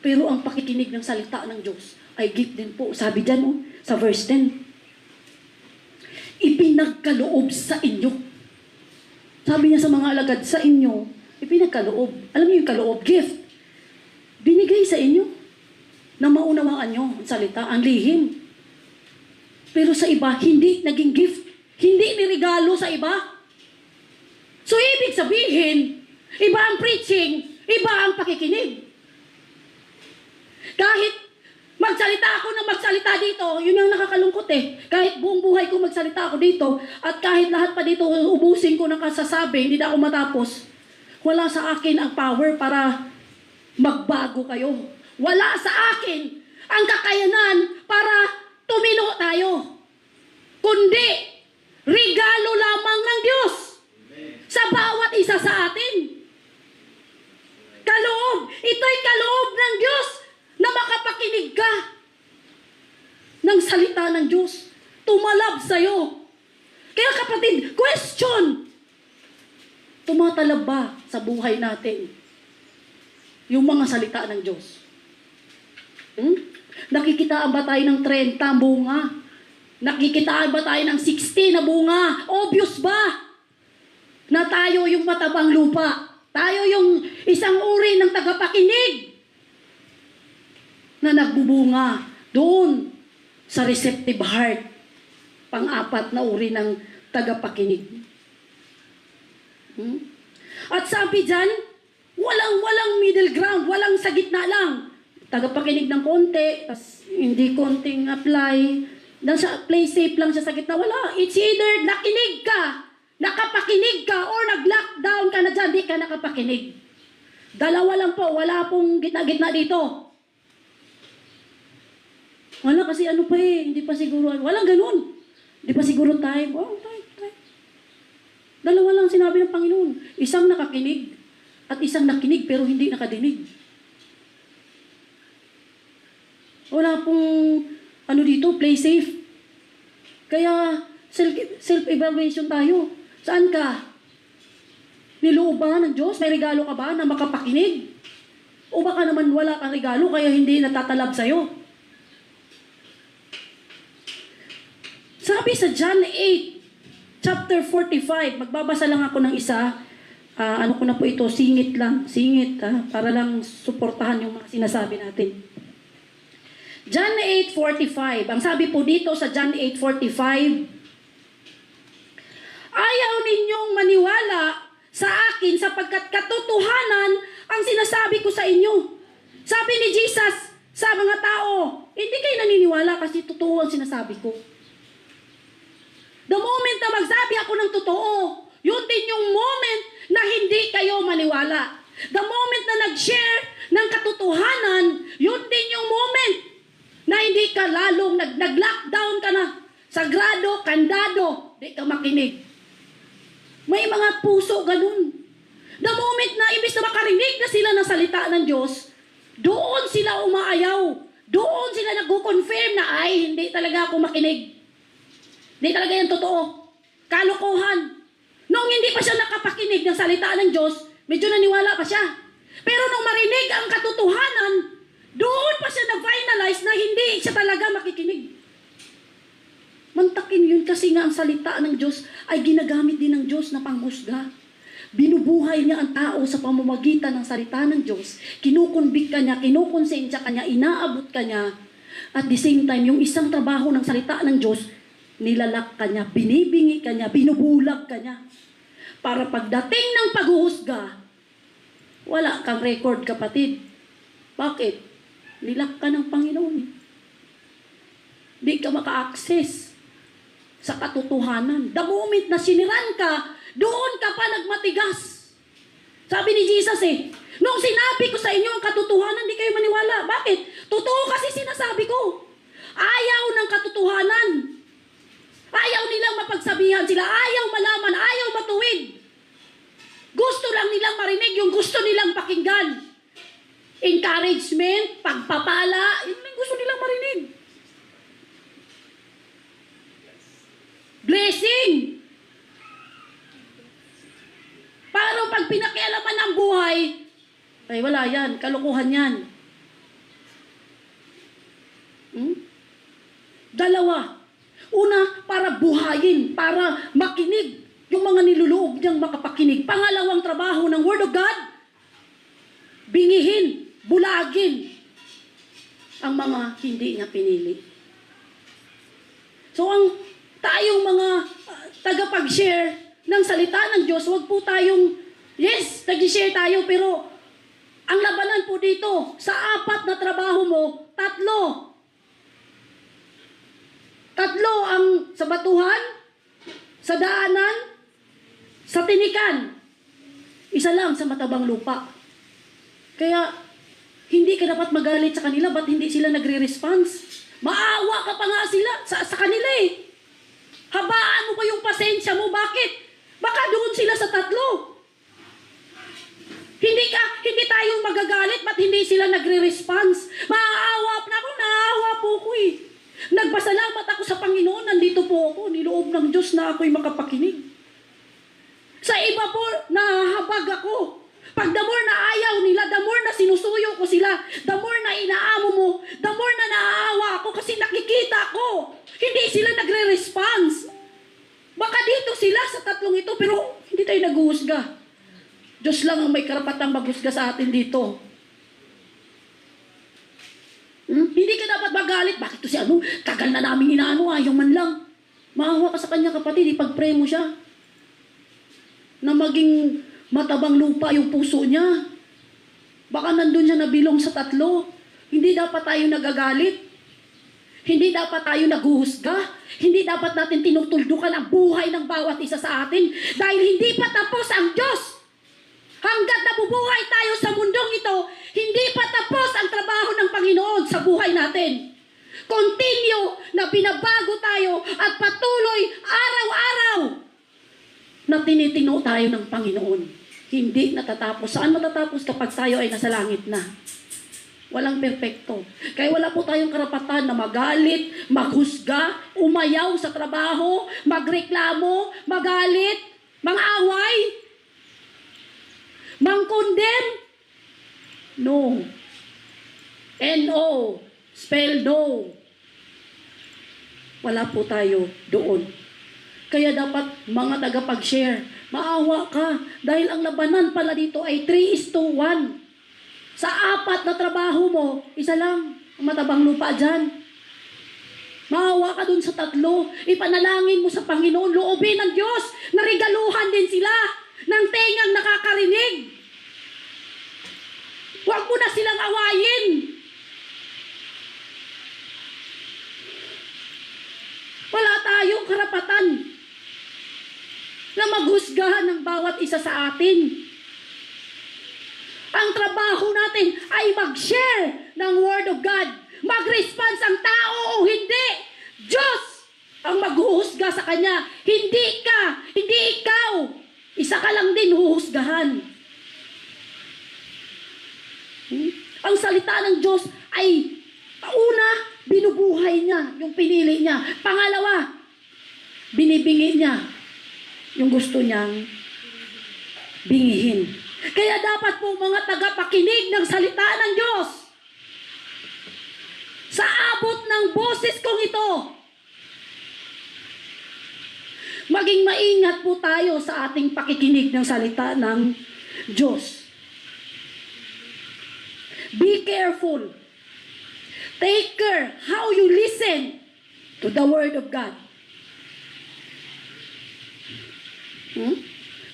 Pero ang pakikinig ng salita ng Diyos ay gift din po. Sabi dyan, sa verse 10. Ipinagkaloob sa inyo. Sabi niya sa mga alagad, sa inyo, ipinagkaloob. Alam niyo yung kaloob, gift. Binigay sa inyo na maunawaan nyo ang salita, ang lihim. Pero sa iba, hindi naging gift. Hindi nirigalo sa iba. So, ibig sabihin, iba ang preaching, iba ang pakikinig. Kahit magsalita ako ng magsalita dito, yun ang nakakalungkot eh. Kahit buong buhay ko magsalita ako dito, at kahit lahat pa dito ubusin ko ng kasasabi, hindi na ako matapos, wala sa akin ang power para magbago kayo. Wala sa akin ang kakayanan para tumino tayo. Kundi, regalo lamang ng Diyos sa bawat isa sa atin. Kaloob. Ito'y kaloob ng Diyos na makapakinig ka ng salita ng Diyos. Tumalab sa'yo. Kaya kapatid, question. Tumatalab ba sa buhay natin yung mga salita ng Diyos? Nakikitaan ba tayo ng 30 bunga? Nakikitaan ba tayo ng 60 na bunga? Obvious ba na tayo yung matabang lupa? Tayo yung isang uri ng tagapakinig na nagbubunga doon sa receptive heart. Pang-apat na uri ng tagapakinig. At sabi dyan, walang middle ground, walang sa gitna lang. Tagapakinig ng konti, tas hindi konting apply. Nasa play safe lang siya sa gitna. Wala. It's either nakinig ka, nakapakinig ka, or nag-lockdown ka na dyan, di ka nakapakinig. Dalawa lang po, wala pong gitna-gitna dito. Wala kasi ano pa eh, hindi pa siguro, walang ganun. Hindi pa siguro time. Oh, time. Dalawa lang sinabi ng Panginoon. Isang nakakinig at isang nakinig pero hindi nakadinig. Wala pong ano dito, play safe. Kaya self-evaluation tayo. Saan ka? Niloob ba ng Diyos? May regalo ka ba na makapakinig? O baka naman wala kang regalo kaya hindi natatalab sa'yo? Sabi sa John 8, chapter 45, magbabasa lang ako ng isa. Ano ko na po ito, singit lang. Singit, para lang suportahan yung mga sinasabi natin. John 8:45. Ang sabi po dito sa John 8:45, ayaw ninyong maniwala sa akin sapagkat katotohanan ang sinasabi ko sa inyo. Sabi ni Jesus sa mga tao, hindi kayo naniniwala kasi totoo ang sinasabi ko. The moment na magsabi ako ng totoo, yun din yung moment na hindi kayo maniwala. The moment na nag-share ng katotohanan, yun din yung moment na hindi ka lalong nag-lockdown ka na. Sagrado, kandado, di ka makinig. May mga puso ganun. The moment na imbis na makarinig na sila ng salita ng Diyos, doon sila umaayaw. Doon sila nag-confirm na, ay, hindi talaga ako makinig. Hindi talaga yan totoo. Kalokohan. Noong hindi pa siya nakapakinig ng salita ng Diyos, medyo naniwala pa siya. Pero nung marinig ang katotohanan, doon pa siya na-finalize na hindi siya talaga makikinig. Mantakin yun kasi nga ang salita ng Diyos ay ginagamit din ng Diyos na panghusga. Binubuhay niya ang tao sa pamamagitan ng salita ng Diyos. Kinukonvict ka niya, kinukonsensya ka niya, inaabot ka niya. At the same time, yung isang trabaho ng salita ng Diyos, nilalak ka niya, binibingi ka niya, binubulag ka niya. Para pagdating ng paghuhusga, wala kang record, kapatid. Bakit? Nilak ka ng Panginoon. Di ka maka-access sa katotohanan. The moment na siniran ka, doon ka pa nagmatigas. Sabi ni Jesus nung sinabi ko sa inyo ang katotohanan, di kayo maniwala. Bakit? Totoo kasi sinasabi ko. Ayaw ng katotohanan. Ayaw nilang mapagsabihan sila. Ayaw malaman. Ayaw matuwid. Gusto lang nilang marinig yung gusto nilang pakinggan. Encouragement, pagpapala, yun yung gusto nilang marinig. Blessing. Pero pag pinakialaman ng buhay, ay wala yan, kalokohan yan. Dalawa. Una, para buhayin, para makinig yung mga niluloob niyang makapakinig. Pangalawang trabaho ng Word of God, bingihin, bulagin ang mga hindi niya pinili. So ang tayong mga tagapag-share ng salita ng Diyos, wag po tayong, yes, nag-share tayo, pero ang labanan po dito, sa 4 na trabaho mo, 3. 3 ang sa batuhan, sa daanan, sa tinikan. 1 lang sa matabang lupa. Kaya, hindi ka dapat magalit sa kanila, ba't hindi sila nagre-response? Maawa ka pa nga sila sa kanila Habaan mo pa yung pasensya mo, bakit? Baka doon sila sa 3. Hindi tayo magagalit, ba't hindi sila nagre-response? Maaawa na ako, naawa po ko Nagpasalamat ako sa Panginoon, nandito po ako, niloob ng Diyos na ako'y makapakinig. Sa iba po, nahahabag ako. Pag the more na ayaw nila, the more na sinusuyo ko sila, the more na inaamo mo, the more na naaawa ako kasi nakikita ko. Hindi sila nagre-response. Baka dito sila sa 3 ito, pero hindi tayo naghuhusga. Diyos lang ang may karapatang maghusga sa atin dito. Hindi ka dapat magalit. Bakit to si tagal na namin inaano, ayaw man lang. Maawa ka sa kanya, kapatid, ipag-pray mo siya. Na maging matabang lupa yung puso niya. Baka nandun siya nabilong sa 3. Hindi dapat tayo nagagalit. Hindi dapat tayo naghuhusga. Hindi dapat natin tinutuldukan ang buhay ng bawat isa sa atin. Dahil hindi pa tapos ang Diyos. Hanggat nabubuhay tayo sa mundong ito, hindi pa tapos ang trabaho ng Panginoon sa buhay natin. Continue na binabago tayo at patuloy araw-araw na tinitino tayo ng Panginoon. Hindi natatapos. Saan matatapos kapag tayo ay nasa langit na? Walang perpekto. Kaya wala po tayong karapatan na magalit, maghusga, umayaw sa trabaho, magreklamo, magalit, mang-away, mang-condemn. No. N-O. Spell no. Wala po tayo doon. Kaya dapat mga tagapag-share, maawa ka. Dahil ang labanan pala dito ay 3:1. Sa 4 na trabaho mo, 1 lang. Matabang lupa dyan. Maawa ka dun sa 3. Ipanalangin mo sa Panginoon. Loobin ng Diyos na regaluhan din sila ng tengang nakakarinig. Huwag mo na silang awayin. Wala tayong karapatan na maghusgahan ng bawat isa sa atin. Ang trabaho natin ay mag-share ng Word of God. Mag-response ang tao o hindi. Diyos ang maghuhusga sa Kanya. Hindi ka, hindi ikaw. Isa ka lang din huhusgahan. Ang salita ng Diyos ay una, binubuhay niya yung pinili niya. Pangalawa, binibingi niya yung gusto niyang bingihin. Kaya dapat po mga tagapakinig ng salita ng Diyos, sa abot ng boses kong ito, maging maingat po tayo sa ating pakikinig ng salita ng Diyos. Be careful. Take care how you listen to the Word of God.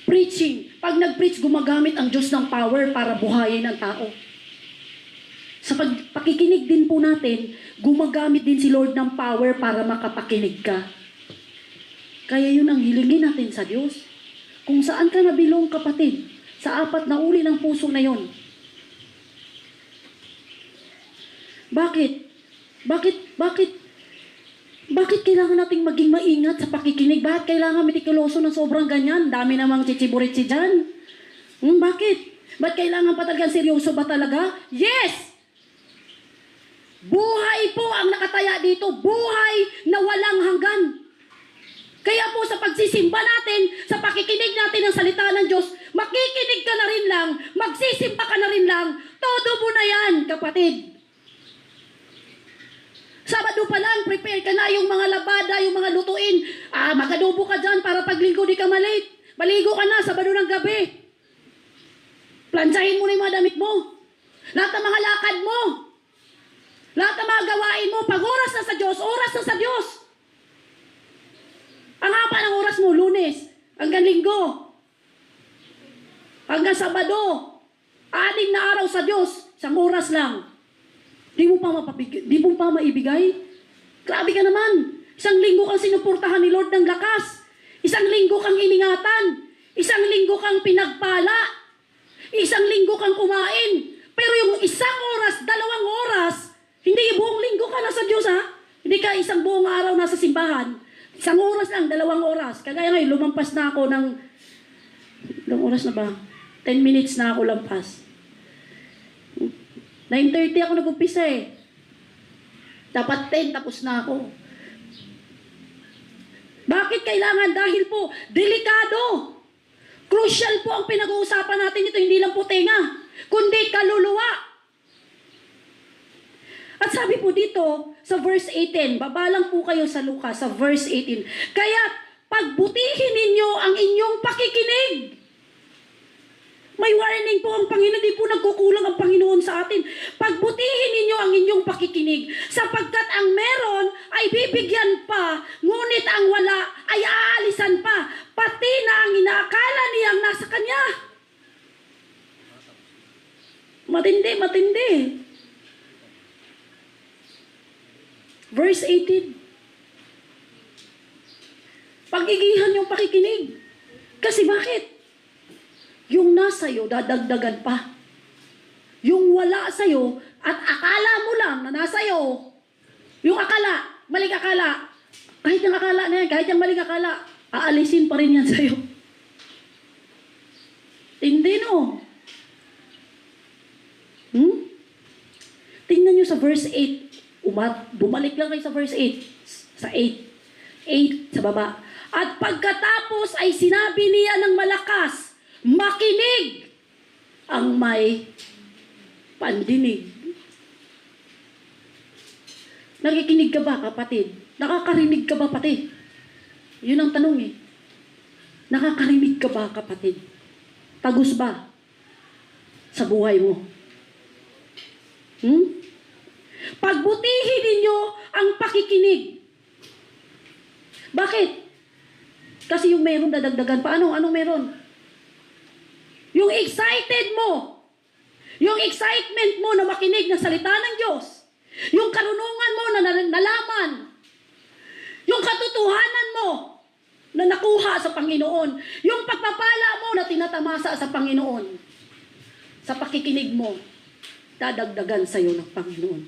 Preaching. Pag nag-preach, gumagamit ang Diyos ng power para buhayin ang tao. Sa pakikinig din po natin, gumagamit din si Lord ng power para makapakinig ka. Kaya yun ang hilingin natin sa Diyos. Kung saan ka nabilong, kapatid, sa apat na uri ng puso na yon. Bakit kailangan nating maging maingat sa pakikinig? Bakit kailangan metikuloso ng sobrang ganyan? Dami namang chichiburitsi dyan. Bakit? Bakit kailangan pa talagang seryoso ba talaga? Yes! Buhay po ang nakataya dito. Buhay na walang hanggan. Kaya po sa pagsisimba natin, sa pakikinig natin ng salita ng Diyos, makikinig ka na rin lang, magsisimba ka na rin lang, todo mo na yan, kapatid. Sabado pa lang, prepare ka na yung mga labada, yung mga lutuin. Magadubo ka dyan para paglinggo di ka malate. Maligo ka na, Sabado ng gabi. Plansahin mo na yung mga damit mo. Lahat ng mga lakad mo. Lahat ng mga gawain mo. Pag oras na sa Diyos, oras na sa Diyos. Ang haba ng oras mo, Lunes, hanggang Linggo, hanggang Sabado, 6 na araw sa Diyos, 1 oras lang. Di mo pa maibigay? Grabe ka naman. 1 linggo kang sinuportahan ni Lord ng lakas. 1 linggo kang iningatan. 1 linggo kang pinagpala. 1 linggo kang kumain. Pero yung 1 oras, 2 oras, hindi buong linggo ka nasa Diyos, ha? Hindi ka 1 buong araw nasa simbahan. 1 oras lang, 2 oras. Kagaya ngayon, lumampas na ako ng... Ilang oras na ba? 10 minutes na ako lampas. 9:30 ako nag-umpisa eh. Dapat 10, tapos na ako. Bakit kailangan? Dahil po, delikado. Crucial po ang pinag-uusapan natin ito, hindi lang po tenga, kundi kaluluwa. At sabi po dito, sa verse 18, babalang po kayo sa Lucas, sa verse 18, kaya pagbutihin ninyo ang inyong pakikinig. May warning po ang Panginoon, di po nagkukulang ang Panginoon sa atin. Pagbutihin ninyo ang inyong pakikinig, sapagkat ang meron ay bibigyan pa, ngunit ang wala ay aalisan pa, pati na ang inaakala niyang nasa kanya. Matindi. Verse 18. Pagigihan yung pakikinig. Kasi bakit? Yung nasa iyo, dadagdagan pa. Yung wala sa iyo, at akala mo lang na nasa iyo, yung akala, maling akala, kahit yung akala na yan, kahit yung maling akala, aalisin pa rin yan sa iyo. Hindi, no? Tingnan nyo sa verse 8. Bumalik lang kayo sa verse 8. Sa 8. 8 sa baba. At pagkatapos ay sinabi niya ng malakas, makinig ang may pandinig. Nakikinig ka ba, kapatid? Nakakarinig ka ba, pati? Yun ang tanong eh. Nakakarinig ka ba, kapatid? Tagus ba sa buhay mo? Pagbutihin ninyo ang pakikinig. Bakit? Kasi yung meron dadagdagan pa. Anong meron? Yung excited mo, yung excitement mo na makinig ng salita ng Diyos, yung karunungan mo na nalaman, yung katotohanan mo na nakuha sa Panginoon, yung pagpapala mo na tinatamasa sa Panginoon, sa pakikinig mo, dadagdagan sa iyo ng Panginoon.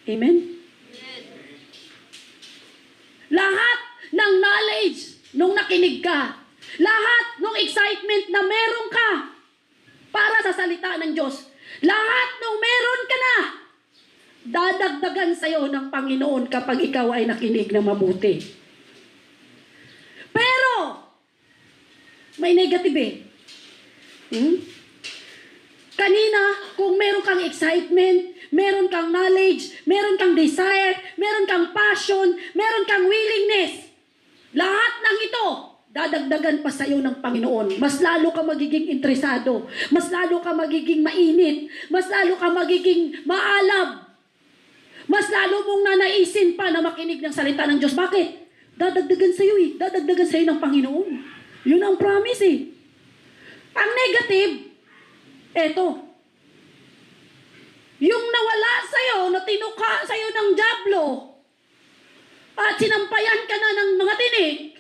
Amen? Lahat ng knowledge nung nakinig ka, lahat ng excitement na meron ka para sa salita ng Diyos, lahat ng meron ka na, dadagdagan sa iyo ng Panginoon kapag ikaw ay nakinig na mabuti. Pero, May negative eh. Hmm? Kanina, kung meron kang excitement, meron kang knowledge, meron kang desire, meron kang passion, meron kang willingness, lahat ng ito, dadagdagan pa sa iyo ng Panginoon. Mas lalo ka magiging interesado, mas lalo ka magiging mainit, mas lalo ka magiging maalab, mas lalo mong nanaisin pa na makinig ng salita ng Diyos. Bakit? Dadagdagan sa iyo eh. Dadagdagan sa iyo ng Panginoon. Yun ang promise eh. Ang negative, eto. Yung nawala sa iyo, na tinuka sa iyo ng dyablo, at sinampayan ka na ng mga tinik,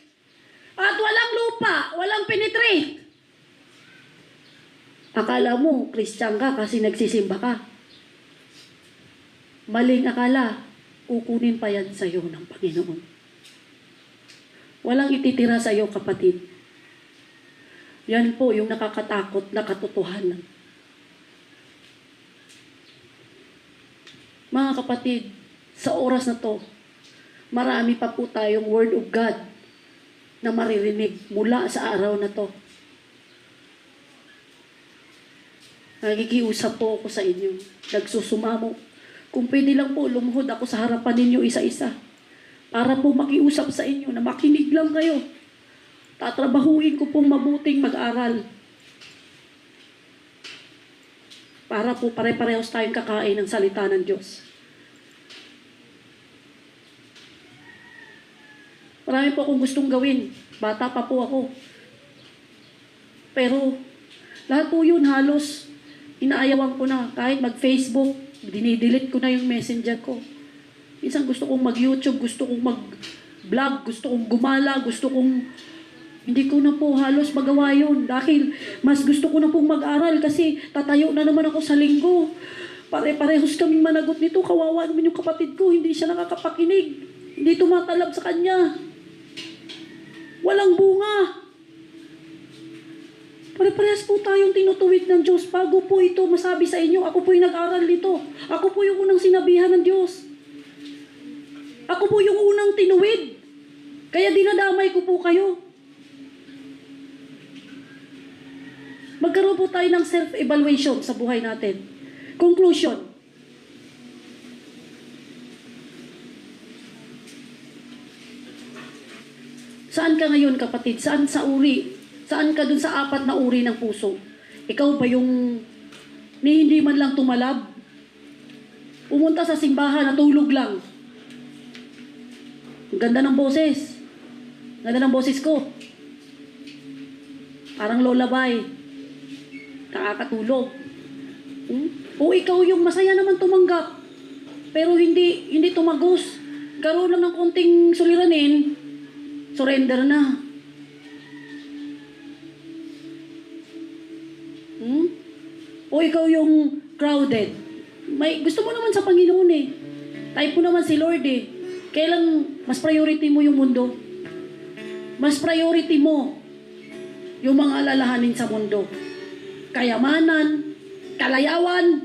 at walang lupa, walang penetrate. Akala mo, Christian ka kasi nagsisimba ka. Maling akala, kukunin pa yan sa iyo ng Panginoon. Walang ititira sa iyo, kapatid. Yan po yung nakakatakot na katotohanan. Mga kapatid, sa oras na to, marami pa po tayong Word of God na maririnig mula sa araw na to. Nagigiusap po ako sa inyo. Nagsusumamo. Kung pwede lang po, lumuhod ako sa harapan ninyo isa-isa. Para po makiusap sa inyo na makinig lang kayo. Tatrabahuin ko pong mabuting mag-aral. Para po pare-parehos tayong kakain ng salita ng Diyos. Marami po akong gustong gawin. Bata pa po ako. Pero, lahat po yun halos inaayawan ko na. Kahit mag-Facebook, dinidelete ko na yung messenger ko. Minsan gusto kong mag-YouTube, gusto kong mag-vlog, gusto kong gumala, gusto kong... Hindi ko na po halos magawa yun. Dahil mas gusto ko na pong mag-aral kasi tatayo na naman ako sa linggo. Pare-parehos kaming managot nito. Kawawa naman yung kapatid ko. Hindi siya nakakapakinig. Hindi tumatalab sa kanya. Walang bunga. Pare-parehas po tayong tinutuwid ng Diyos. Bago po ito masabi sa inyo, ako po yung nag-aral nito. Ako po yung unang sinabihan ng Diyos. Ako po yung unang tinuwid. Kaya dinadamay ko po kayo. Magkaroon po tayo ng self-evaluation sa buhay natin. Conclusion. Saan ka ngayon, kapatid? Saan sa uri? Saan ka dun sa 4 na uri ng puso? Ikaw ba yung hindi man lang tumalab? Pumunta sa simbahan, natulog lang. Ang ganda ng boses. Ganda ng boses ko. Parang lullaby. Nakakatulog. O ikaw yung masaya naman tumanggap. Pero hindi tumagos. Karoon lang ng konting suliranin, surrender na. O ikaw yung crowded. Gusto mo naman sa Panginoon eh. Type mo naman si Lord eh. Kailang mas priority mo yung mundo? Mas priority mo yung mga alalahanin sa mundo. Kayamanan, kalayawan,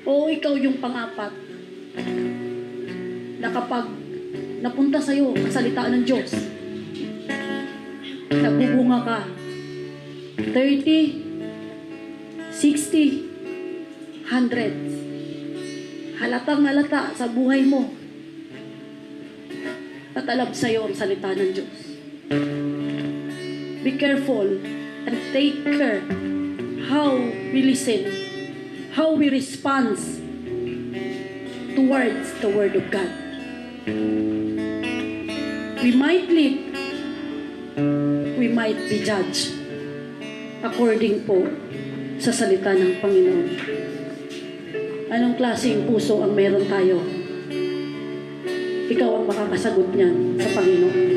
o ikaw yung pang-4 na kapag napunta sa'yo ang salita ng Diyos, nagbubunga ka 30, 60, 100. Halatang halata sa buhay mo. Tatalab sa'yo ang salita ng Diyos. Be careful and take care how we listen, how we respond towards the Word of God. We might live, we might be judged according po sa salita ng Panginoon. Anong klaseng puso ang meron tayo? Ikaw ang makakasagot niyan sa Panginoon.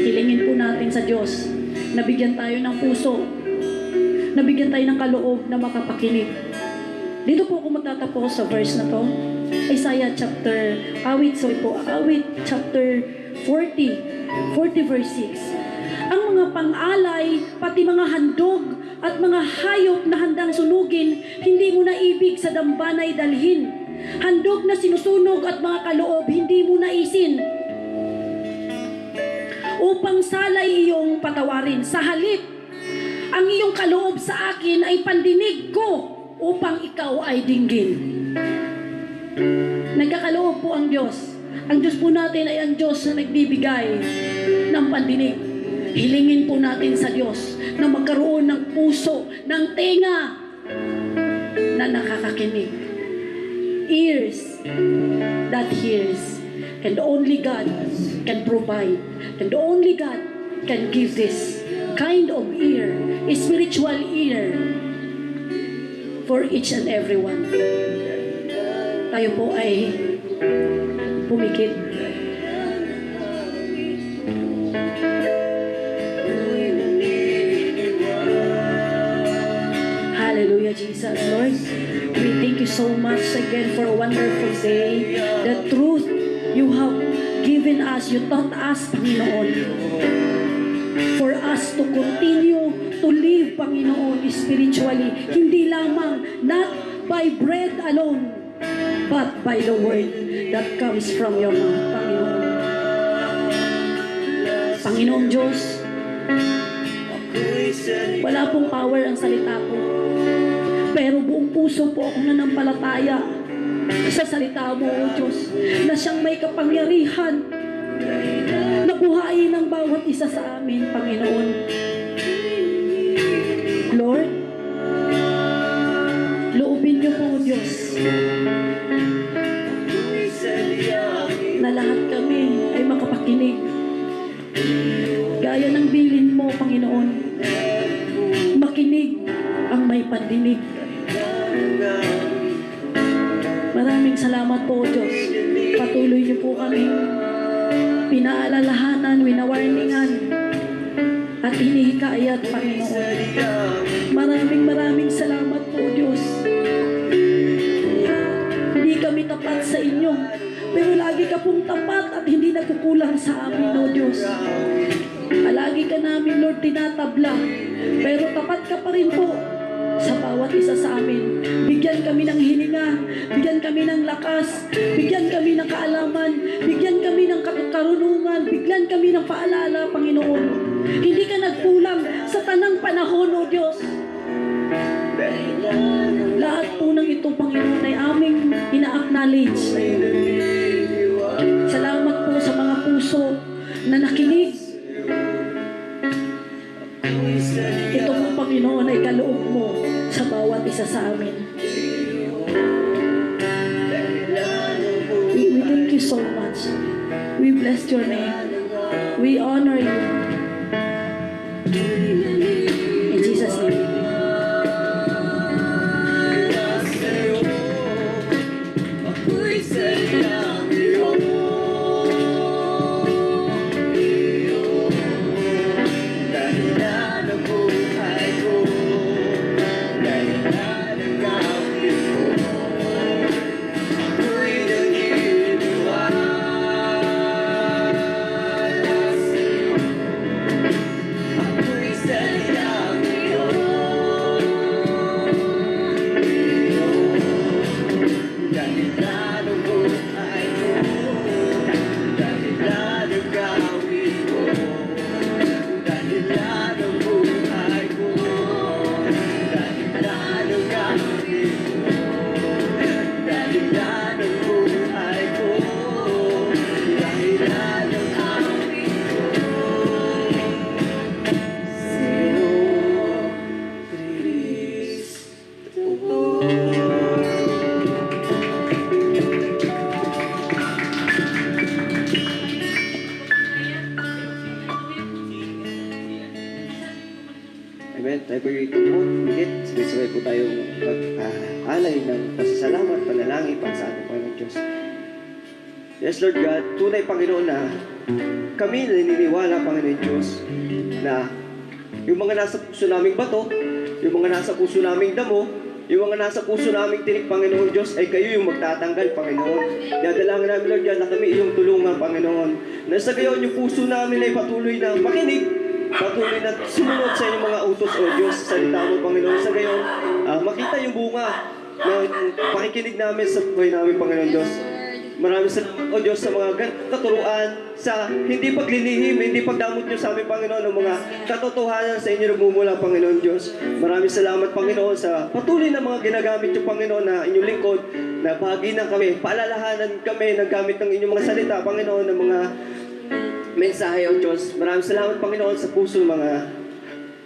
Hilingin po natin sa Diyos, nabigyan tayo ng puso, nabigyan tayo ng kaloob na makapakinig. Dito po ako magtatapos sa verse na to. Isaiah chapter 40 verse 6. Ang mga pang-alay, pati mga handog at mga hayop na handang sunugin, hindi mo na ibig sa dambanay dalhin. Handog na sinusunog at mga kaloob, hindi mo naisin. upang salay iyong patawarin. Sa halip, ang iyong kaloob sa akin ay pandinig ko upang ikaw ay dinggin. Nagkakaloob po ang Diyos. Ang Diyos po natin ay ang Diyos na nagbibigay ng pandinig. Hilingin po natin sa Diyos na magkaroon ng puso, ng tenga na nakakakinig. Ears that hears. And only God can provide. And only God can give this kind of ear, a spiritual ear for each and every one. Tayo po ay pumikit. Hallelujah, Jesus. Lord, we thank you so much again for a wonderful day. The truth you have given us, you taught us, Panginoon, for us to continue to live, Panginoon, spiritually. Hindi lamang, not by bread alone, but by the word that comes from your mouth, Panginoon. Panginoong Diyos, wala pong power ang salita po. Pero buong puso po akong nanampalataya sa salita mo, O Diyos, na siyang may kapangyarihan na buhayin ang bawat isa sa amin, Panginoon. Lord, loobin niyo po, O Diyos, na lahat kami ay makapakinig. Gaya ng bilin mo, Panginoon, makinig ang may pandinig. Maraming salamat po, Diyos. Patuloy niyo po kami pinaalalahanan, winawarningan, at hinihikayat, Panginoon. Maraming salamat po, Diyos. Hindi kami tapat sa inyo, pero lagi ka pong tapat at hindi nagkukulang sa amin, O Diyos. Lagi ka namin, Lord, tinatabla, pero tapat ka pa rin po sa bawat isa sa amin. Bigyan kami ng hininga, bigyan kami ng lakas, bigyan kami ng kaalaman, bigyan kami ng karunungan, bigyan kami ng paalala, Panginoon. Hindi ka nagkulang sa tanang panahon, O Diyos. Lahat po ng ito, Panginoon, ay aming ina-acknowledge. Salamat po sa mga puso na nakinig. Ito po, Panginoon, ay kaloob mo sa bawat isa sa amin. We thank you so much. We bless your name. We honor you. In Jesus' name.
Amen. Tayo po'y higit. Sabay-sabay po tayong mag-alay ng pasasalamat, panalangin para sa ating Panginoon Diyos. Yes, Lord God, tunay, Panginoon, na kami naniniwala, Panginoon Diyos, na yung mga nasa puso naming bato, yung mga nasa puso naming damo, yung mga nasa puso naming tinik, Panginoon Diyos, ay kayo yung magtatanggal, Panginoon. Dadalangin namin, Lord God, na kami iyong tulungan, Panginoon. Na sa gayon, yung puso namin ay patuloy na makinig, patuloy na sumunod sa inyong mga utos, O Diyos, sa salita mo, Panginoon. Sa gayon, makita yung bunga ng pakikinig namin sa buhay namin, Panginoon Diyos. Maraming salamat, O Diyos, sa mga katuruan, sa hindi paglilihim, hindi pagdamot niyo sa amin, Panginoon, ng mga katotohanan sa inyo nagmumula, Panginoon Diyos. Maraming salamat, Panginoon, sa patuloy na mga ginagamit niyo, Panginoon, na inyong lingkod, na bahaginan kami, paalalahanan kami ng gamit ng inyong mga salita, Panginoon, ng mga mensahe, O Diyos. Maraming salamat, Panginoon, sa puso mga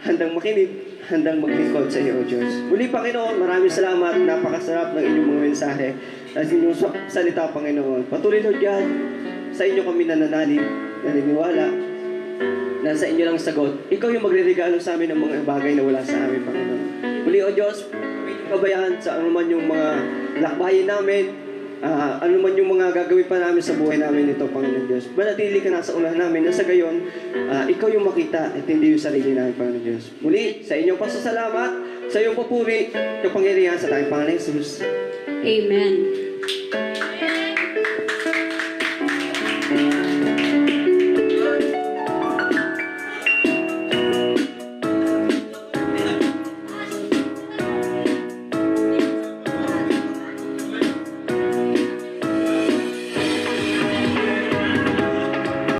handang makinig, handang maglingkod sa iyo, O Diyos. Muli, Panginoon, maraming salamat. Napakasarap ng inyong mga mensahe at inyong salita, Panginoon. Patuloy, Lord God, sa inyo kami nananalig, naniniwala, na sa inyo lang sagot. Ikaw yung magre-regalo sa amin ng mga bagay na wala sa amin, Panginoon. Muli, O Diyos, kabayahan sa anuman yung mga lakbayin namin, ano man yung mga gagawin pa namin sa buhay namin ito, Panginoon Diyos. Manatili ka na sa unahan namin na sa gayon, ikaw yung makita at hindi yung sarili namin, Panginoon Diyos. Muli, sa inyong pasasalamat, sa iyong papuri, kapangyarihan sa tayong Panginoon Jesus.
Amen.